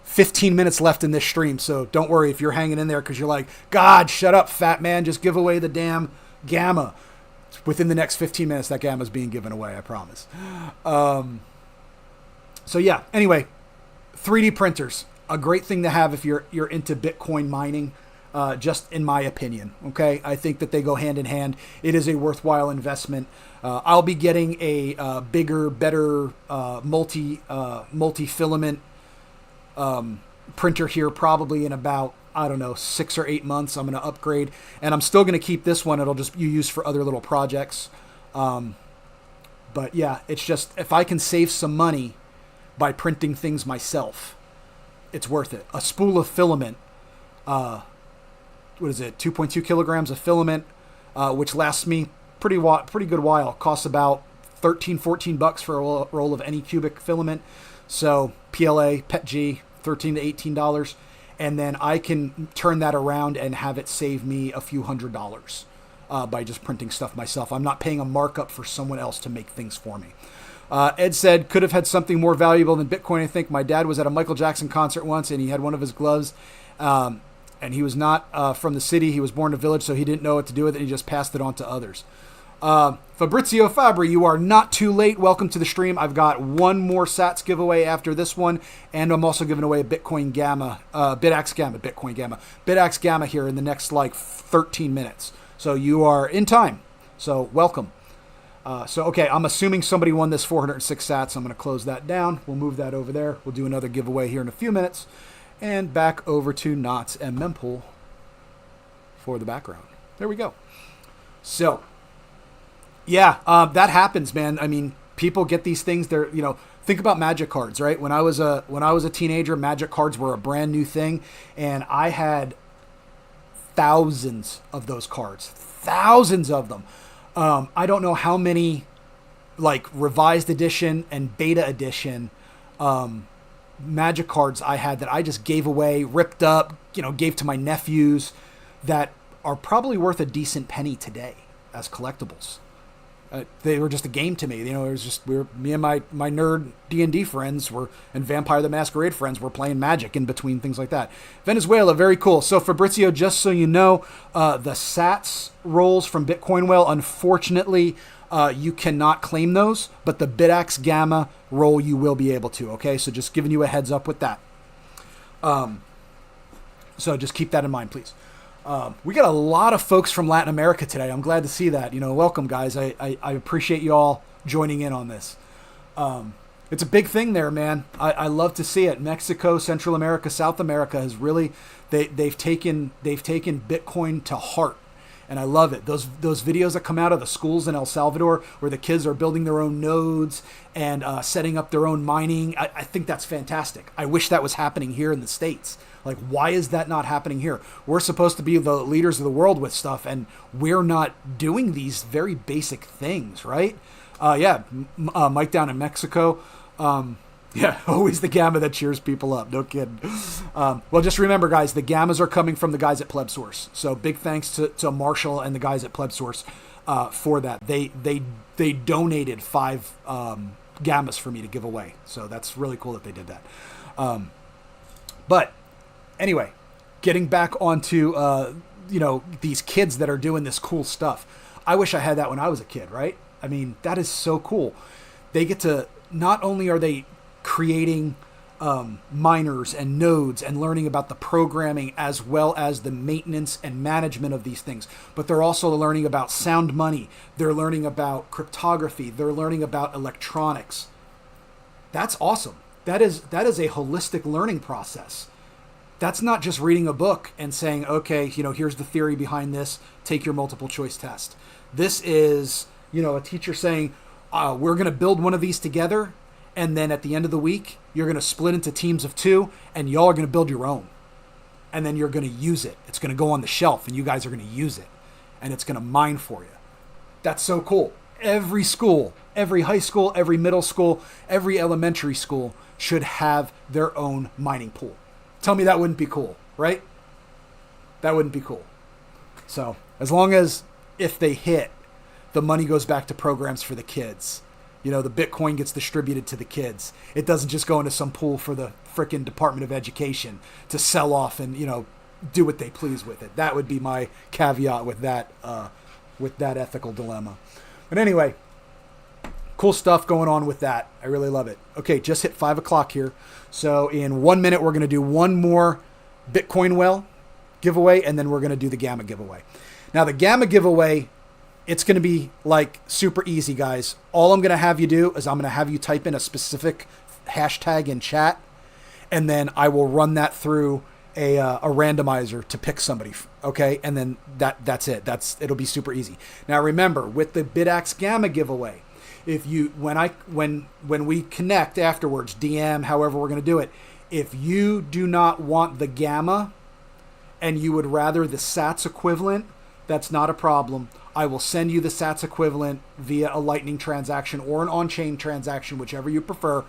15 minutes left in this stream. So don't worry if you're hanging in there because you're like, God, shut up, fat man. Just give away the damn Gamma. Within the next 15 minutes, that Gamma is being given away, I promise. So yeah, anyway, 3D printers, a great thing to have if you're into Bitcoin mining, just in my opinion, okay? I think that they go hand in hand. It is a worthwhile investment. I'll be getting a bigger, better multi-filament printer here probably in about, I don't know, 6 or 8 months. I'm going to upgrade, and I'm still going to keep this one. It'll just be used for other little projects. But yeah, it's just, if I can save some money by printing things myself, it's worth it. A spool of filament, what is it? 2.2 kilograms of filament, which lasts me pretty good while. Costs about $13-14 for a roll of any cubic filament. So PLA, PETG, $13 to $18. And then I can turn that around and have it save me a few $100s by just printing stuff myself. I'm not paying a markup for someone else to make things for me. Ed said, could have had something more valuable than Bitcoin, I think. My dad was at a Michael Jackson concert once, and he had one of his gloves. And he was not from the city. He was born in a village, so he didn't know what to do with it. He just passed it on to others. Fabrizio Fabri, you are not too late. Welcome to the stream. I've got one more Sats giveaway after this one, and I'm also giving away a Bitcoin Gamma, BitX Gamma here in the next, 13 minutes. So you are in time. So welcome. Okay, I'm assuming somebody won this 406 Sats. I'm going to close that down. We'll move that over there. We'll do another giveaway here in a few minutes. And back over to Knots and Mempool for the background. There we go. So, yeah, that happens, man. I mean, people get these things. They're, think about Magic cards, right? When I was a teenager, Magic cards were a brand new thing, and I had thousands of those cards. thousands of them. I don't know how many like revised edition and beta edition Magic cards I had that I just gave away, ripped up, gave to my nephews, that are probably worth a decent penny today as collectibles. They were just a game to me. It was just me and my nerd D&D friends and Vampire the Masquerade friends were playing Magic in between things like that. Venezuela, very cool. So Fabrizio, just so you know, the Sats rolls from Bitcoin Well, unfortunately, you cannot claim those, but the BitX Gamma roll you will be able to. Okay, so just giving you a heads up with that. So just keep that in mind, please. We got a lot of folks from Latin America today. I'm glad to see that. Welcome, guys. I appreciate you all joining in on this. It's a big thing there, man. I love to see it. Mexico, Central America, South America has really they've taken Bitcoin to heart, and I love it. Those videos that come out of the schools in El Salvador where the kids are building their own nodes and setting up their own mining. I think that's fantastic. I wish that was happening here in the States. Like, why is that not happening here? We're supposed to be the leaders of the world with stuff, and we're not doing these very basic things, right? Mike down in Mexico. Always the Gamma that cheers people up. No kidding. Well, just remember, guys, the Gammas are coming from the guys at Pleb Source. So big thanks to Marshall and the guys at Pleb Source for that. They donated 5 Gammas for me to give away. So that's really cool that they did that. But anyway, getting back onto, these kids that are doing this cool stuff. I wish I had that when I was a kid, right? I mean, that is so cool. They get to, not only are they creating miners and nodes and learning about the programming as well as the maintenance and management of these things, but they're also learning about sound money. They're learning about cryptography. They're learning about electronics. That's awesome. That is a holistic learning process. That's not just reading a book and saying, okay, here's the theory behind this, take your multiple choice test. This is, a teacher saying, we're going to build one of these together, and then at the end of the week, you're going to split into teams of 2, and y'all are going to build your own. And then you're going to use it. It's going to go on the shelf, and you guys are going to use it. And it's going to mine for you. That's so cool. Every school, every high school, every middle school, every elementary school should have their own mining pool. Tell me that wouldn't be cool, right? That wouldn't be cool. So as long as if they hit, the money goes back to programs for the kids. The Bitcoin gets distributed to the kids. It doesn't just go into some pool for the frickin' Department of Education to sell off and, do what they please with it. That would be my caveat with that ethical dilemma. But anyway, cool stuff going on with that. I really love it. Okay, just hit 5 o'clock here. So in 1 minute, we're going to do one more Bitcoin Well giveaway, and then we're going to do the Gamma giveaway. Now, the Gamma giveaway, it's going to be like super easy, guys. All I'm going to have you do is I'm going to have you type in a specific hashtag in chat, and then I will run that through a randomizer to pick somebody. Okay, and then that's it. It'll be super easy. Now, remember, with the BitX Gamma giveaway, if you when we connect afterwards, DM, however we're going to do it, if you do not want the Gamma and you would rather the Sats equivalent, that's not a problem. I will send you the Sats equivalent via a Lightning transaction or an on-chain transaction, whichever you prefer.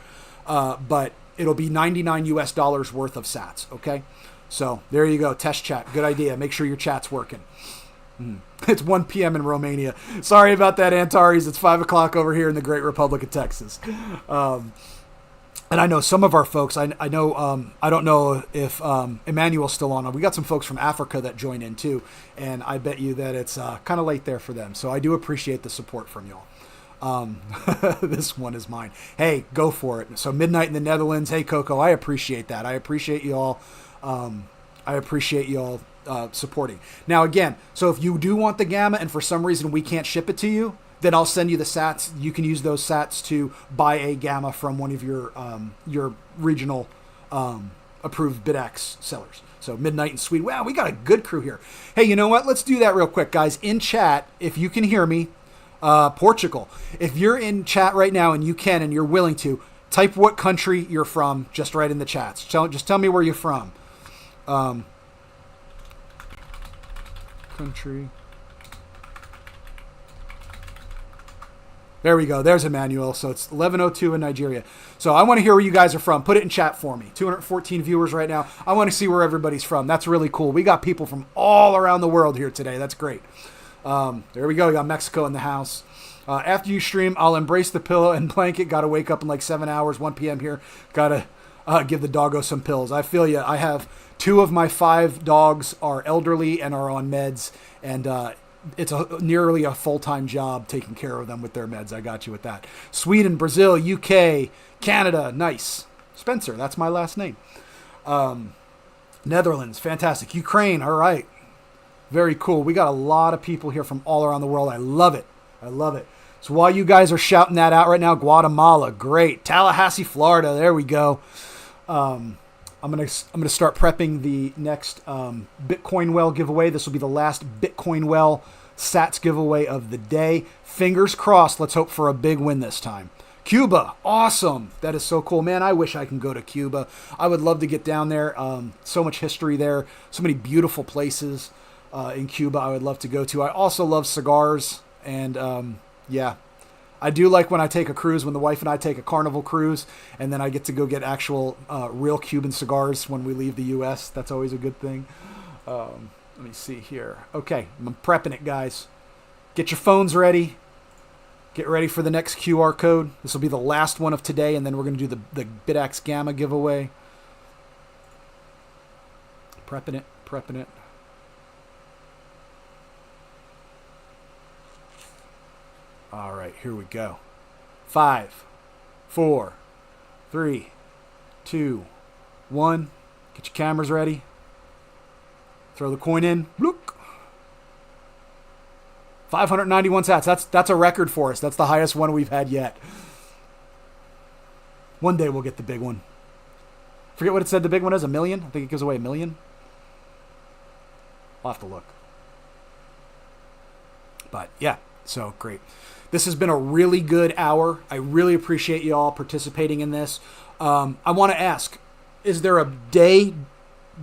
But it'll be $99 worth of Sats. Okay, so there you go. Test chat. Good idea. Make sure your chat's working. It's 1 p.m. in Romania. Sorry about that, Antares. It's 5 o'clock over here in the Great Republic of Texas. And I know some of our folks, I know, I don't know if Emmanuel's still on. We got some folks from Africa that join in too. And I bet you that it's kind of late there for them. So I do appreciate the support from y'all. This one is mine. Hey, go for it. So Midnight in the Netherlands. Hey, Coco, I appreciate that. I appreciate y'all. Supporting. Now, again, so if you do want the Gamma and for some reason we can't ship it to you, then I'll send you the Sats. You can use those Sats to buy a Gamma from one of your regional approved BitX sellers. So Midnight in Sweden. Wow, we got a good crew here. Hey, you know what? Let's do that real quick, guys. In chat, if you can hear me, Portugal. If you're in chat right now and you can and you're willing to, type what country you're from just right in the chats. Just tell me where you're from. Country There we go. There's Emmanuel. So it's 11:02 in Nigeria. So I want to hear where you guys are from. Put it in chat for me. 214 viewers right now. I want to see where everybody's from. That's really cool. We got people from all around the world here today. That's great. There we go. We got Mexico in the house. After you stream, I'll embrace the pillow and blanket. Got to wake up in like 7 hours, 1 p.m. here. Got to give the doggo some pills. I feel you. I have 2 of my 5 dogs are elderly and are on meds. And it's nearly a full-time job taking care of them with their meds. I got you with that. Sweden, Brazil, UK, Canada. Nice. Spencer, that's my last name. Netherlands, fantastic. Ukraine, all right. Very cool. We got a lot of people here from all around the world. I love it. I love it. So while you guys are shouting that out right now, Guatemala, great. Tallahassee, Florida, there we go. I'm gonna start prepping the next Bitcoin Well giveaway. This will be the last Bitcoin Well Sats giveaway of the day. Fingers crossed. Let's hope for a big win this time. Cuba, awesome. That is so cool, man. I wish I can go to Cuba. I would love to get down there. So much history there. So many beautiful places in Cuba I would love to go to. I also love cigars. And yeah, I do like when I take a cruise, when the wife and I take a Carnival cruise, and then I get to go get actual real Cuban cigars when we leave the U.S. That's always a good thing. Let me see here. Okay, I'm prepping it, guys. Get your phones ready. Get ready for the next QR code. This will be the last one of today, and then we're going to do the BitAxe Gamma giveaway. Prepping it, prepping it. All right, here we go. 5, 4, 3, 2, 1. Get your cameras ready. Throw the coin in. Bloop. 591 sats. That's a record for us. That's the highest one we've had yet. One day we'll get the big one. Forget what it said the big one is. 1 million? I think it gives away 1 million. I'll have to look. But yeah, so great. This has been a really good hour. I really appreciate you all participating in this. I want to ask, is there a day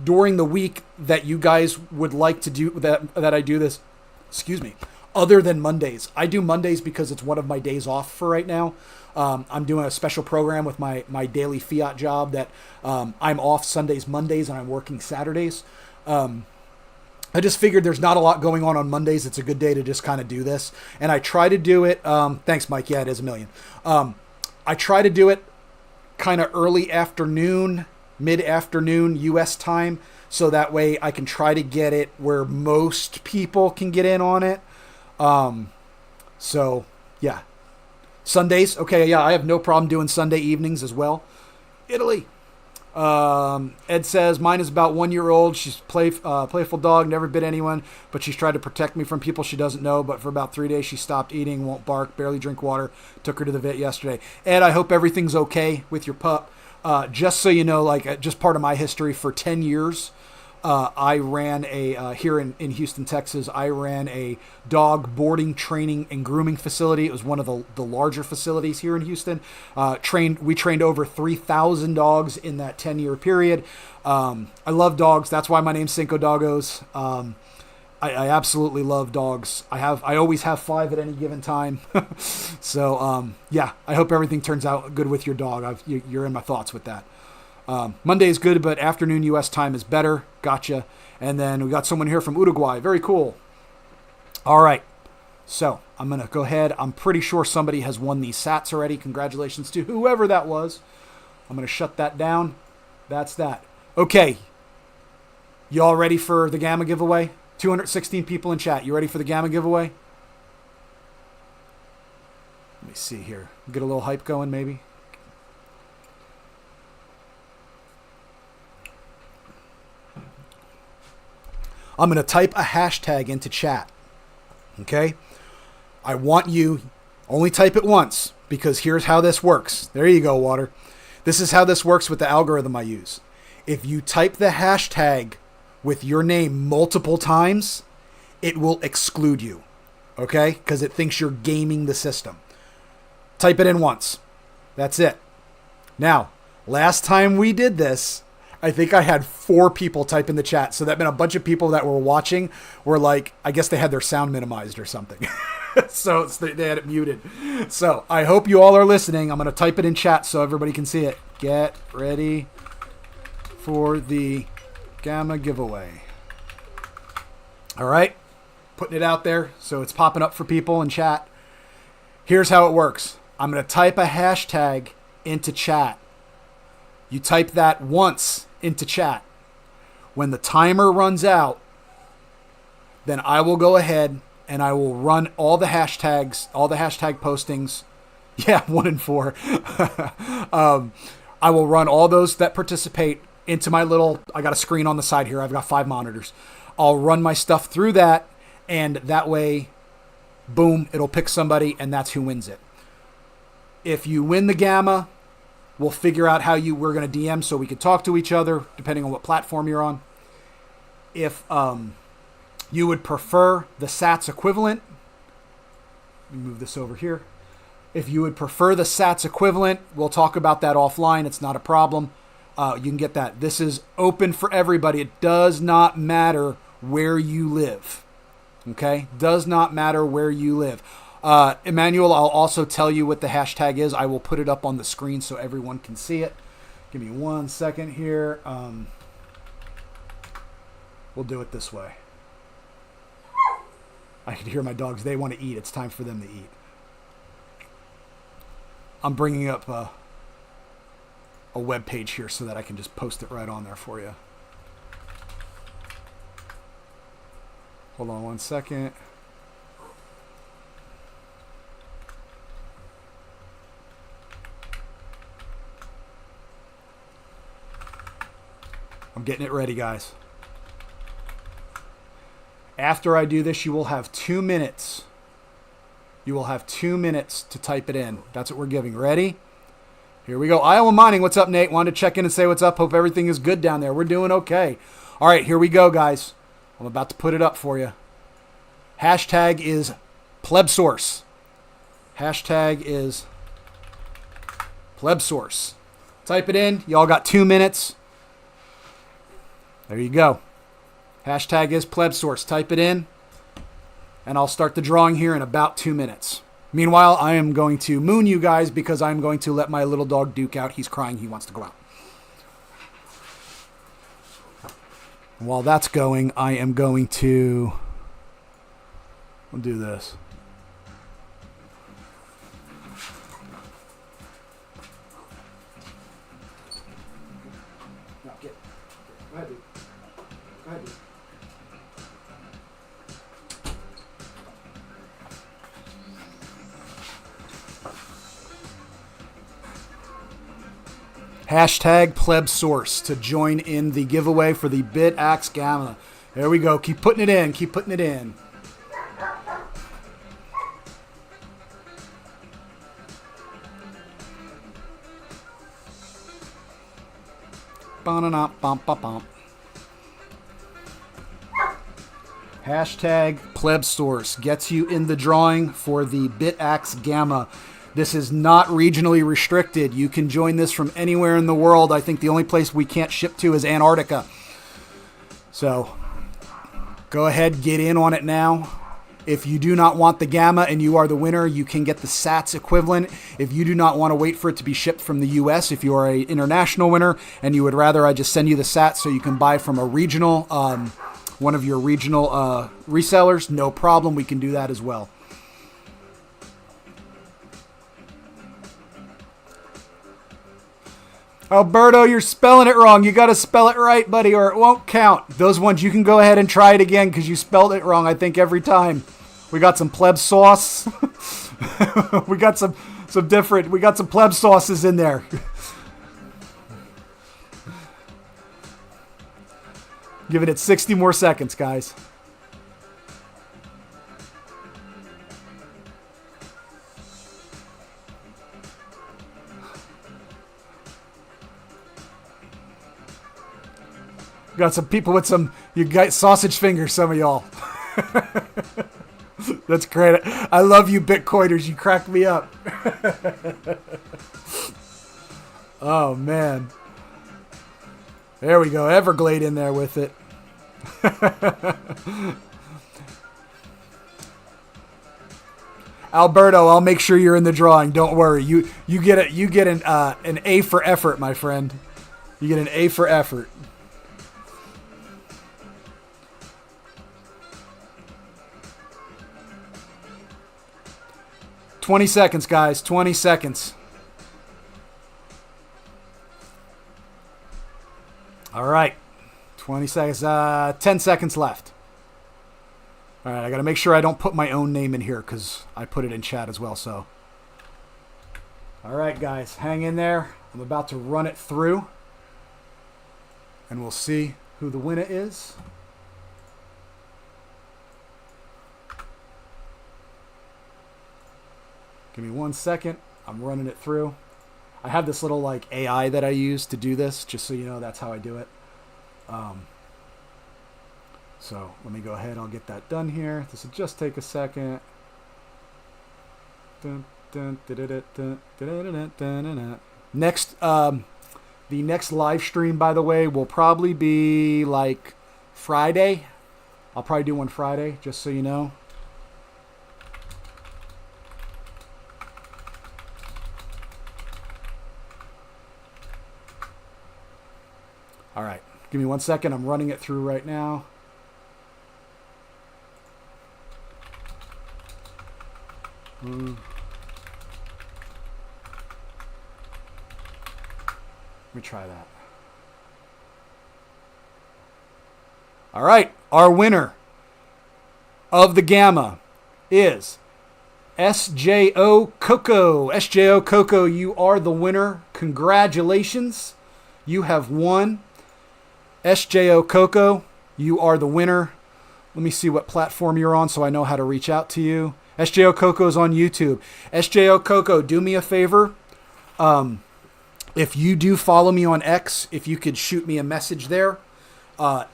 during the week that you guys would like to do that I do this, excuse me, other than Mondays? I do Mondays because it's one of my days off for right now. I'm doing a special program with my daily fiat job that I'm off Sundays, Mondays, and I'm working Saturdays. I just figured there's not a lot going on Mondays. It's a good day to just kind of do this. And I try to do it. Thanks, Mike. Yeah, it is 1 million. I try to do it kind of early afternoon, mid-afternoon U.S. time. So that way I can try to get it where most people can get in on it. So, yeah. Sundays. Okay, yeah, I have no problem doing Sunday evenings as well. Italy. Ed says, mine is about 1 year old. She's playful dog, never bit anyone, but she's tried to protect me from people she doesn't know. But for about 3 days, she stopped eating, won't bark, barely drink water. Took her to the vet yesterday. Ed, I hope everything's okay with your pup. Just so you know, like just part of my history, for 10 years, I ran here in Houston, Texas, I ran a dog boarding, training, and grooming facility. It was one of the larger facilities here in Houston. We trained over 3,000 dogs in that 10-year period. I love dogs. That's why my name's Cinco Doggos. I absolutely love dogs. I always have 5 at any given time. So, yeah, I hope everything turns out good with your dog. You're in my thoughts with that. Monday is good, but afternoon U.S. time is better. Gotcha. And then we got someone here from Uruguay. Very cool. All right. So I'm going to go ahead. I'm pretty sure somebody has won these sats already. Congratulations to whoever that was. I'm going to shut that down. That's that. Okay. You all ready for the Gamma giveaway? 216 people in chat. You ready for the Gamma giveaway? Let me see here. Get a little hype going maybe. I'm going to type a hashtag into chat. Okay? I want you, only type it once, because here's how this works. There you go, Water. This is how this works with the algorithm I use. If you type the hashtag with your name multiple times, it will exclude you. Okay? Because it thinks you're gaming the system. Type it in once. That's it. Now, last time we did this, I think I had 4 people type in the chat. So that meant a bunch of people that were watching were like, I guess they had their sound minimized or something. So they had it muted. So I hope you all are listening. I'm going to type it in chat so everybody can see it. Get ready for the Gamma giveaway. All right. Putting it out there so it's popping up for people in chat. Here's how it works. I'm going to type a hashtag into chat. You type that once into chat. When the timer runs out, then I will go ahead and I will run all the hashtags, all the hashtag postings. Yeah, 1 in 4. I will run all those that participate into my little, I got a screen on the side here. I've got 5 monitors. I'll run my stuff through that, and that way, boom, it'll pick somebody, and that's who wins it. If you win the Gamma, we'll figure out how we're going to DM so we can talk to each other, depending on what platform you're on. If you would prefer the SATS equivalent, let me move this over here. If you would prefer the SATS equivalent, we'll talk about that offline. It's not a problem. You can get that. This is open for everybody. It does not matter where you live. Okay? Does not matter where you live. Emmanuel, I'll also tell you what the hashtag is. I will put it up on the screen so everyone can see it. Give me 1 second here. We'll do it this way. I can hear my dogs. They want to eat. It's time for them to eat. I'm bringing up a web page here so that I can just post it right on there for you. Hold on 1 second. I'm getting it ready, guys. After I do this, you will have 2 minutes. You will have 2 minutes to type it in. That's what we're giving. Ready? Here we go. Iowa Mining. What's up, Nate? Wanted to check in and say what's up. Hope everything is good down there. We're doing okay. All right, here we go, guys. I'm about to put it up for you. Hashtag is PlebSource. Hashtag is PlebSource. Type it in. Y'all got 2 minutes. There you go. Hashtag is PlebSource. Type it in, and I'll start the drawing here in about 2 minutes. Meanwhile, I am going to moon you guys because I'm going to let my little dog Duke out. He's crying. He wants to go out. While that's going, I am going to... I'll do this. No, get. Go ahead, Duke. Go ahead, Duke. Hashtag PlebSource to join in the giveaway for the BitAxe Gamma. There we go. Keep putting it in. Keep putting it in. Hashtag PlebSource gets you in the drawing for the BitAxe Gamma. This is not regionally restricted. You can join this from anywhere in the world. I think the only place we can't ship to is Antarctica. So go ahead, get in on it now. If you do not want the Gamma and you are the winner, you can get the SATS equivalent. If you do not want to wait for it to be shipped from the U.S., if you are an international winner and you would rather I just send you the SATS so you can buy from a regional, one of your regional resellers, no problem. We can do that as well. Alberto, you're spelling it wrong. You got to spell it right, buddy, or it won't count. Those ones, you can go ahead and try it again because you spelled it wrong, I think, every time. We got some pleb sauce. we got some pleb sauces in there. Giving it 60 more seconds, guys. Got some people with some, you got sausage fingers, some of y'all. That's great. I love you Bitcoiners. You crack me up. Oh, man. There we go. Everglade in there with it. Alberto, I'll make sure you're in the drawing. Don't worry. You get an A for effort, my friend. You get an A for effort. "20 seconds, guys. 20 seconds. All right. 20 seconds. 10 seconds left. All right, I got to make sure I don't put my own name in here because I put it in chat as well. So, all right, guys, hang in there. I'm about to run it through, and we'll see who the winner is. Give me 1 second. I'm running it through. I have this little like AI that I use to do this, just so you know that's how I do it. So let me go ahead. I'll get that done here. This will just take a second. Next, the next live stream, by the way, will probably be like Friday. I'll probably do one Friday, just so you know. All right, give me 1 second. I'm running it through right now. Let me try that. All right, our winner of the Gamma is SJO Coco. SJO Coco, you are the winner. Congratulations. You have won. SJO Coco, you are the winner. Let me see what platform you're on so I know how to reach out to you. SJO Coco is on YouTube. SJO Coco, do me a favor. If you do follow me on X, if you could shoot me a message there.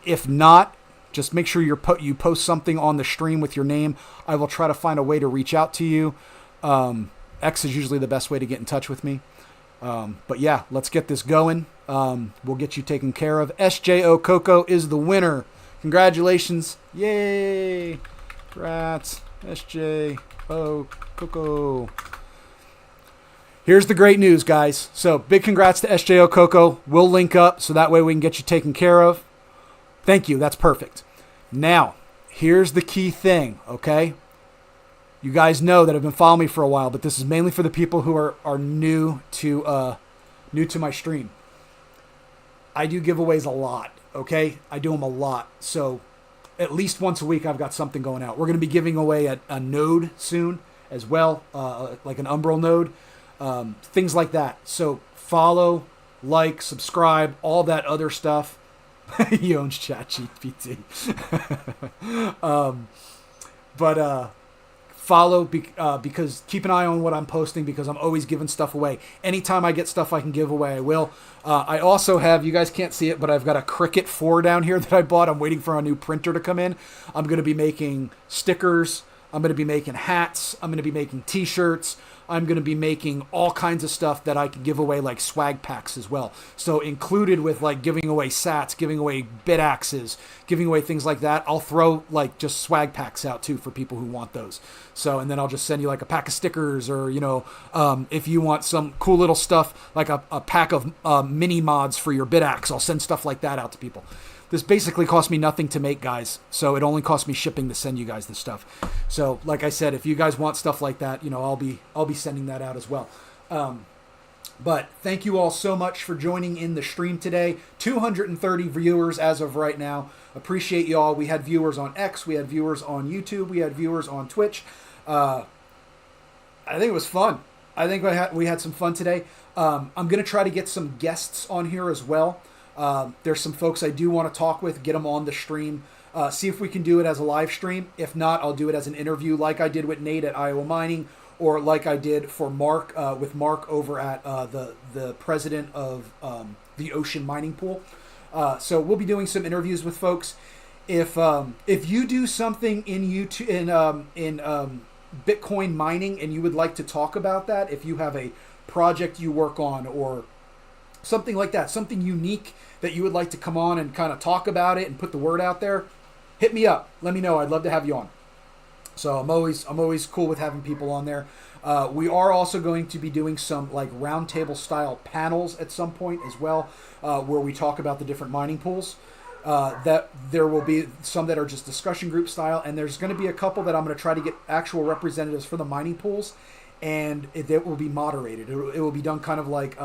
If not, just make sure you post something on the stream with your name. I will try to find a way to reach out to you. X is usually the best way to get in touch with me. But yeah, let's get this going. We'll get you taken care of. SJO Coco is the winner. Congratulations. Yay. Congrats. SJO Coco. Here's the great news, guys. So big congrats to SJO Coco. We'll link up so that way we can get you taken care of. Thank you. That's perfect. Now, here's the key thing, okay? You guys know that have been following me for a while, but this is mainly for the people who are new to my stream. I do giveaways a lot, okay? I do them a lot. So at least once a week I've got something going out. We're going to be giving away a node soon as well, like an Umbrel node, things like that. So follow, like, subscribe, all that other stuff. He owns ChatGPT. But follow because keep an eye on what I'm posting because I'm always giving stuff away. Anytime I get stuff I can give away, I will. I also have, you guys can't see it, but I've got a Cricut 4 down here that I bought. I'm waiting for a new printer to come in. I'm going to be making stickers. I'm going to be making hats. I'm going to be making t-shirts. I'm going to be making all kinds of stuff that I can give away, like swag packs as well. So included with like giving away sats, giving away bit axes, giving away things like that, I'll throw like just swag packs out too for people who want those. So, and then I'll just send you like a pack of stickers or, if you want some cool little stuff, like a pack of mini mods for your bit axe, I'll send stuff like that out to people. This basically cost me nothing to make, guys. So it only cost me shipping to send you guys this stuff. So like I said, if you guys want stuff like that, I'll be sending that out as well. But thank you all so much for joining in the stream today. 230 viewers as of right now. Appreciate you all. We had viewers on X. We had viewers on YouTube. We had viewers on Twitch. I think it was fun. I think we had some fun today. I'm going to try to get some guests on here as well. There's some folks I do want to talk with, get them on the stream, see if we can do it as a live stream. If not, I'll do it as an interview like I did with Nate at Iowa Mining or like I did for Mark, with Mark over at the president of the Ocean Mining Pool. So we'll be doing some interviews with folks. If you do something in YouTube, in Bitcoin mining and you would like to talk about that, if you have a project you work on or something like that, something unique that you would like to come on and kind of talk about it and put the word out there, hit me up. Let me know. I'd love to have you on. So I'm always cool with having people on there. We are also going to be doing some like roundtable style panels at some point as well, where we talk about the different mining pools. That there will be some that are just discussion group style, and there's going to be a couple that I'm going to try to get actual representatives for the mining pools, and it will be moderated. It will be done kind of like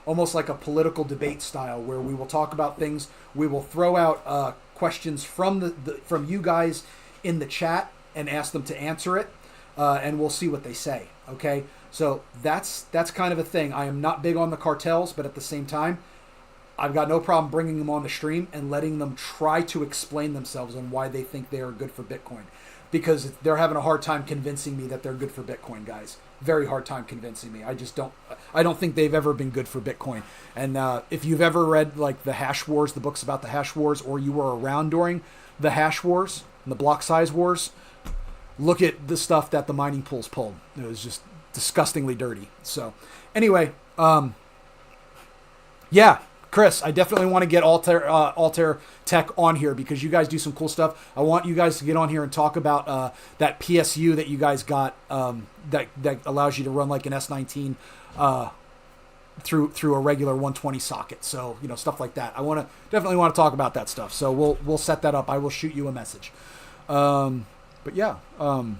almost like a political debate style, where we will talk about things. We will throw out questions from from you guys in the chat and ask them to answer it, and we'll see what they say. Okay, so that's kind of a thing. I am not big on the cartels, but at the same time, I've got no problem bringing them on the stream and letting them try to explain themselves on why they think they are good for Bitcoin, because they're having a hard time convincing me that they're good for Bitcoin, guys. Very hard time convincing me. I don't think they've ever been good for Bitcoin. And if you've ever read like the Hash Wars, the books about the Hash Wars, or you were around during the Hash Wars and the block size wars, look at the stuff that the mining pools pulled. It was just disgustingly dirty. So anyway, yeah, Chris, I definitely want to get Altair Tech on here because you guys do some cool stuff. I want you guys to get on here and talk about that PSU that you guys got that allows you to run like an S19 through a regular 120 socket. So, stuff like that. I definitely want to talk about that stuff. So we'll set that up. I will shoot you a message. But yeah. Oh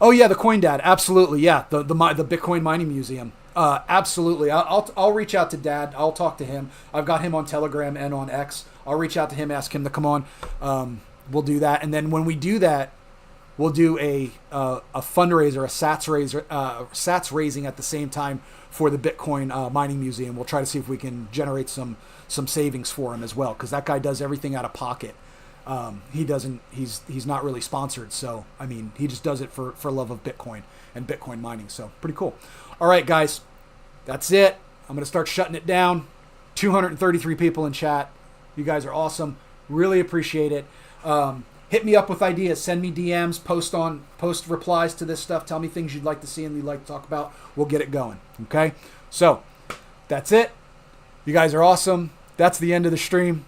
yeah, the CoinDad, absolutely. Yeah, the Bitcoin Mining Museum. Absolutely. I'll reach out to Dad. I'll talk to him. I've got him on Telegram and on X. I'll reach out to him, ask him to come on. We'll do that, and then when we do that, we'll do a fundraiser, Sats raising at the same time for the Bitcoin Mining Museum. We'll try to see if we can generate some savings for him as well, because that guy does everything out of pocket. He's not really sponsored, so I mean he just does it for love of Bitcoin and Bitcoin mining. So pretty cool. All right, guys, that's it. I'm going to start shutting it down. 233 people in chat. You guys are awesome. Really appreciate it. Hit me up with ideas. Send me DMs. Post replies to this stuff. Tell me things you'd like to see and you'd like to talk about. We'll get it going. Okay? So, that's it. You guys are awesome. That's the end of the stream.